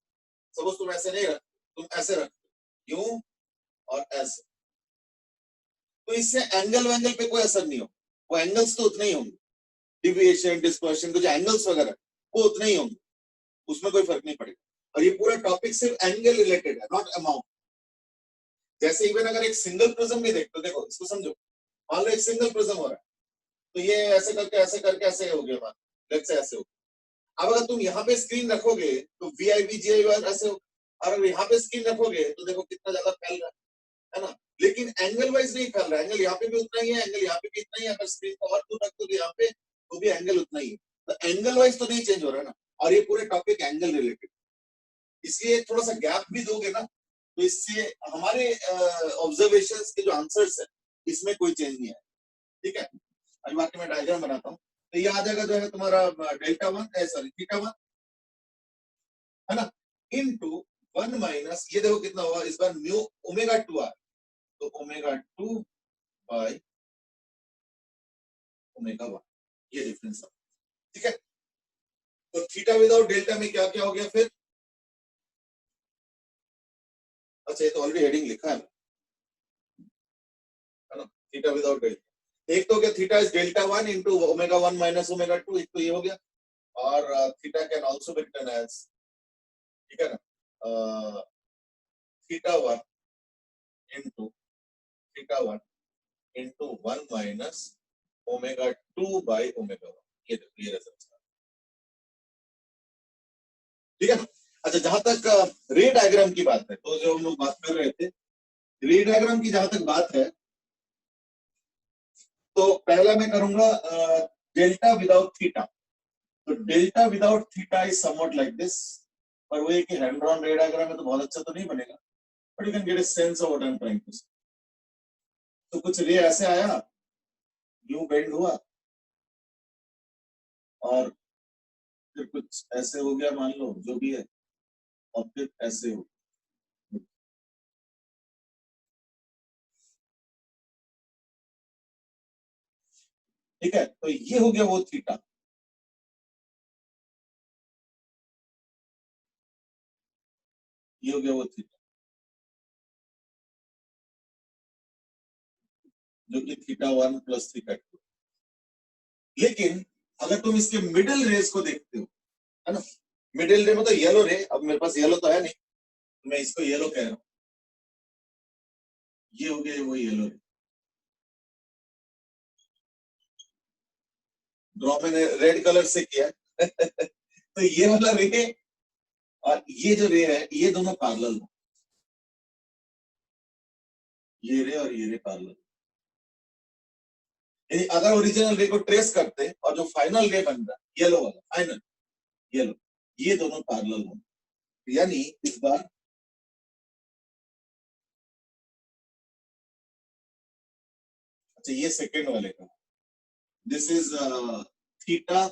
Speaker 1: सपोज तुम ऐसे नहीं रख, तुम ऐसे रख, यूं और ऐसे, तो इससे एंगल पे कोई असर नहीं हो, वो एंगल्स तो उतने ही होंगे, डिविएशन डिस्पर्शन के जो एंगल्स वगैरह वो उतने ही होंगे, उसमें कोई फर्क नहीं पड़ेगा। और ये पूरा टॉपिक सिर्फ एंगल रिलेटेड है, नॉट अमाउंट। जैसे इवन अगर एक सिंगल प्रिज्म भी देखो, देखो इसको समझो, मान लो एक सिंगल प्रिज्म हो रहा है, तो ये ऐसे करके ऐसे करके ऐसे हो गया, मान लेट्स से ऐसे हो। अब अगर तुम यहाँ पे स्क्रीन रखोगे तो वीआईबी जीआई ऐसे हो, और अगर यहाँ पे स्क्रीन रखोगे तो देखो कितना ज्यादा फैल रहा है ना, लेकिन एंगल वाइज नहीं फैल रहा है, एंगल यहाँ पे भी उतना ही है, एंगल यहाँ पे भी इतना ही है, अगर स्क्रीन को और दूर रख दो यहाँ पे तो भी एंगल उतना ही है, तो एंगल वाइज तो नहीं चेंज हो रहा है ना। और ये पूरे टॉपिक एंगल रिलेटेड, इसलिए थोड़ा सा गैप भी दोगे ना, तो इससे हमारे ऑब्जर्वेशंस के जो आंसर्स है इसमें कोई चेंज नहीं है, ठीक है। अभी बाकी मैं डायग्राम बनाता हूँ, तो ये आ जाएगा जो है तुम्हारा delta one, sorry theta one, है ना, इनटू वन माइनस, ये देखो कितना हुआ इस बार, म्यू ओमेगा टू आर, तो omega two by omega one, ये डिफरेंस है, ठीक है। तो थीटा विदाउट डेल्टा में क्या क्या हो गया फिर, अच्छा ये तो ऑलरेडी हेडिंग लिखा है ना, थीटा विदाउट डेल्टा। एक तो क्या, theta is delta one into omega one minus omega two, एक तो ये हो गया, और theta can also be written as, ठीक है ना, theta one into theta one into one minus omega two by omega one, ये देखो ये रेजल्ट, ठीक है ना। अच्छा जहां तक रे डायग्राम की बात है, तो जो हम लोग बात कर रहे थे, रे डायग्राम की जहां तक बात है, तो पहला मैं करूंगा डेल्टा विदाउट थीटा। तो delta without theta is somewhat like this, पर वो एक हैंड ड्रॉन रे डायग्राम है तो बहुत अच्छा तो नहीं बनेगा, but you can get a sense of what I am trying to say. तो कुछ रे ऐसे आया, यूं बेंड हुआ, और फिर कुछ ऐसे हो गया, मान लो जो भी है, और फिर ऐसे हो, ठीक है। तो ये हो गया वो थीटा, ये हो गया वो थीटा, जो कि theta one plus theta two. लेकिन अगर तुम इसके मिडिल रेस को देखते हो, है ना, मिडिल रे मतलब येलो रे, अब मेरे पास येलो तो है नहीं, तो मैं इसको येलो कह रहा हूं, ये हो गया वो येलो रे, ड्रॉ मैंने रेड कलर से किया तो ये वाला रे और ये जो रे है ये दोनों पैरेलल हो, ये रे और ये रे पैरेलल, यानी अगर ओरिजिनल रे को ट्रेस करते और जो फाइनल रे बन रहा है येलो वाला, फाइनल येलो, ये दोनों पैरेलल हो, यानी इस बार अच्छा ये सेकेंड वाले का, this is theta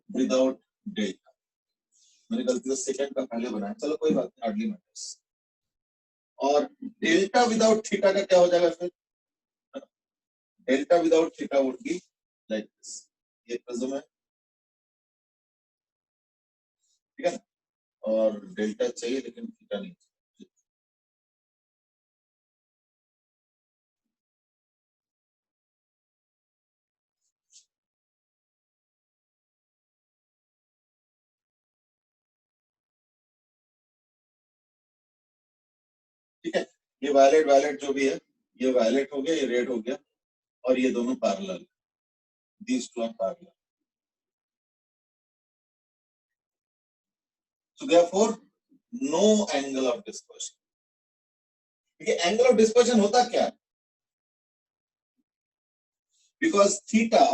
Speaker 1: without delta, मैंने गलती से सेकेंड का पहले बनाया, चलो कोई बात नहीं, हार्डली मैटर्स। और डेल्टा विदाउट थीटा का क्या हो जाएगा फिर, delta without theta would be like this, ये प्रिज्म है, ठीक है ना, और डेल्टा चाहिए लेकिन थीटा नहीं चाहिए, ठीक है। ये वायलेट वायलेट जो भी है, ये वायलेट हो गया, ये रेड हो गया, और ये दोनों parallel, these two are parallel, so therefore no angle of dispersion। देखिए एंगल ऑफ डिस्पर्शन होता क्या है, because theta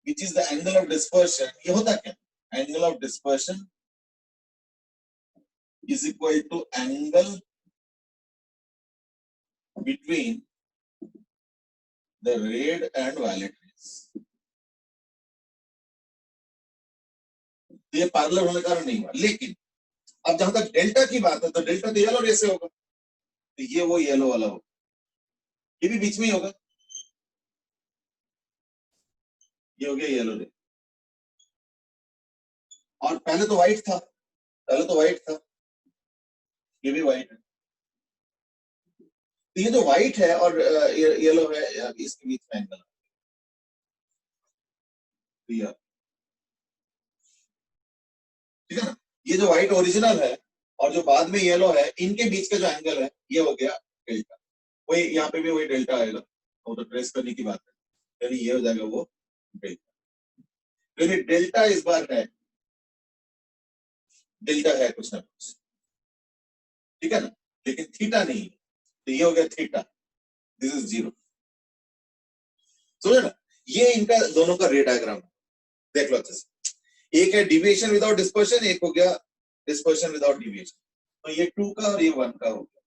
Speaker 1: which is the angle of dispersion, ये होता क्या, angle of dispersion is equal to angle between the red and violet rays. ये parallel होने का कारण नहीं हुआ, लेकिन अब जहां तक डेल्टा की बात है तो डेल्टा तो येलो रे से होगा, तो ये वो येलो वाला होगा, ये भी बीच में ही होगा, ये हो गया येलो रे। और पहले तो व्हाइट था, ये भी व्हाइट है, तो ये जो व्हाइट है और येलो है, इसके बीच में एंगल है, ठीक है ना। ये जो व्हाइट ओरिजिनल है और जो बाद में येलो है, इनके बीच का जो एंगल है ये हो गया डेल्टा। वही यहाँ पे भी वही डेल्टा आएगा, वो तो ट्रेस करने की बात है, यानी ये हो जाएगा वो डेल्टा। यानी डेल्टा इस बार है, डेल्टा है कुछ ना कुछ, ठीक है ना, लेकिन थीटा नहीं, तो ये हो गया थीटा, दिस इज 0। समझे ना, ये इनका दोनों का रे डायग्राम देख लो अच्छे से। एक है डिविएशन विदाउट डिस्पर्शन, एक हो गया डिस्पर्शन विदाउट डिविएशन, तो ये 2 का और ये 1 का हो गया,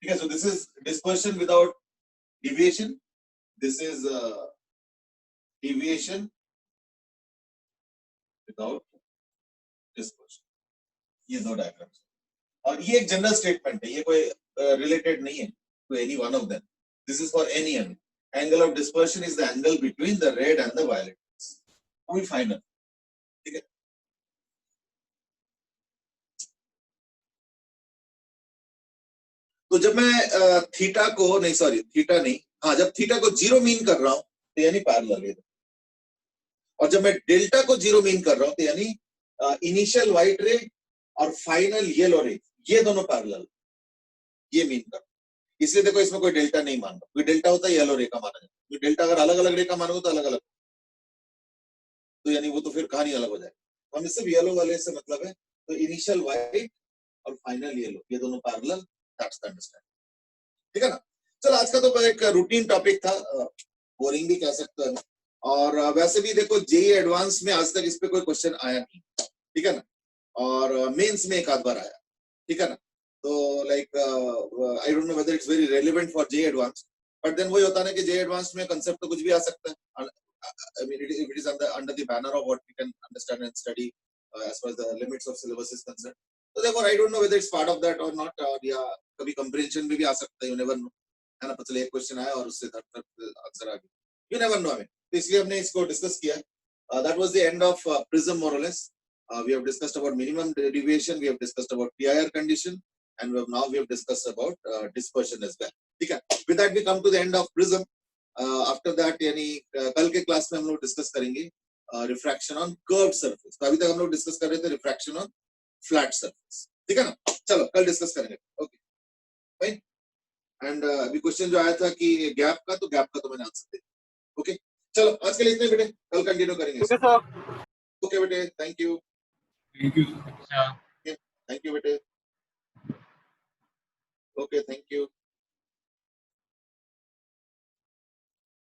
Speaker 1: ठीक है। So this is dispersion without deviation, this is deviation without dispersion, ये दो डायग्राम्स, और ये एक जनरल स्टेटमेंट है, ये कोई रिलेटेड नहीं है to any one of them. This is for any angle. Angle of dispersion is the angle between the red and the violet. कोई फाइनल, ठीक है। तो जब मैं थीटा को नहीं, सॉरी थीटा नहीं, हाँ, जब थीटा को 0 मीन कर रहा हूं तो यानी पैरेलल है, और जब मैं डेल्टा को 0 मीन कर रहा हूं तो यानी इनिशियल व्हाइट रे और फाइनल येलो रे, ये दोनों पैरेलल, ये मीन कर। इसलिए देखो इसमें कोई डेल्टा नहीं मान रहा, कोई डेल्टा होता है येलो रे का माना जाता है, डेल्टा अगर अलग अलग रे का मानोगे तो अलग अलग, तो यानी वो तो फिर कहानी अलग हो जाएगी। हम सिर्फ येलो वाले से मतलब है, तो इनिशियल व्हाइट और फाइनल येलो, ये दोनों पैरेलल, दैट्स द अंडरस्टैंडिंग, ठीक है ना। चलो आज का तो एक रूटीन टॉपिक था, बोरिंग भी कह सकते हैं, और वैसे भी देखो जेई एडवांस में आज तक इस पे कोई क्वेश्चन आया नहीं, ठीक है ना, और मेंस में एक आध बार आया, ठीक है ना। तो like I don't know whether it's very relevant for JEE advance, but then वही होता है ना कि जेई एडवांस में कांसेप्ट तो कुछ भी आ सकता है, I mean, it is under the banner of what we can understand and study as far as the limits of syllabus is concerned. So therefore, I don't know whether it's part of that or not. या कभी comprehension में भी आ सकता है, you never know, है ना। पहले एक क्वेश्चन आया और उससे थर्ड आंसर आ गया, you never know हमें, तो इसलिए हमने इसको डिस्कस किया। That was the end of prism more or less. We have discussed about minimum deviation, we have discussed about PIR condition, and now we have discussed about dispersion as well, ठीक है। With that we come to the end of prism. After that यानी कल के class में हम लोग discuss करेंगे refraction on curved surface. तो अभी तक हम लोग डिस्कस कर रहे थे रिफ्रैक्शन ऑन फ्लैट सरफेस, ठीक है ना। चलो कल डिस्कस करेंगे, ओके फाइन। एंड अभी क्वेश्चन जो आया था कि गैप का, तो गैप का तो मैंने आंसर दे दिया, ओके। चलो आज के लिए इतने बेटे, कल कंटिन्यू करेंगे। ओके सर, ओके बेटे, थैंक यू, थैंक यू बेटे, ओके थैंक यू।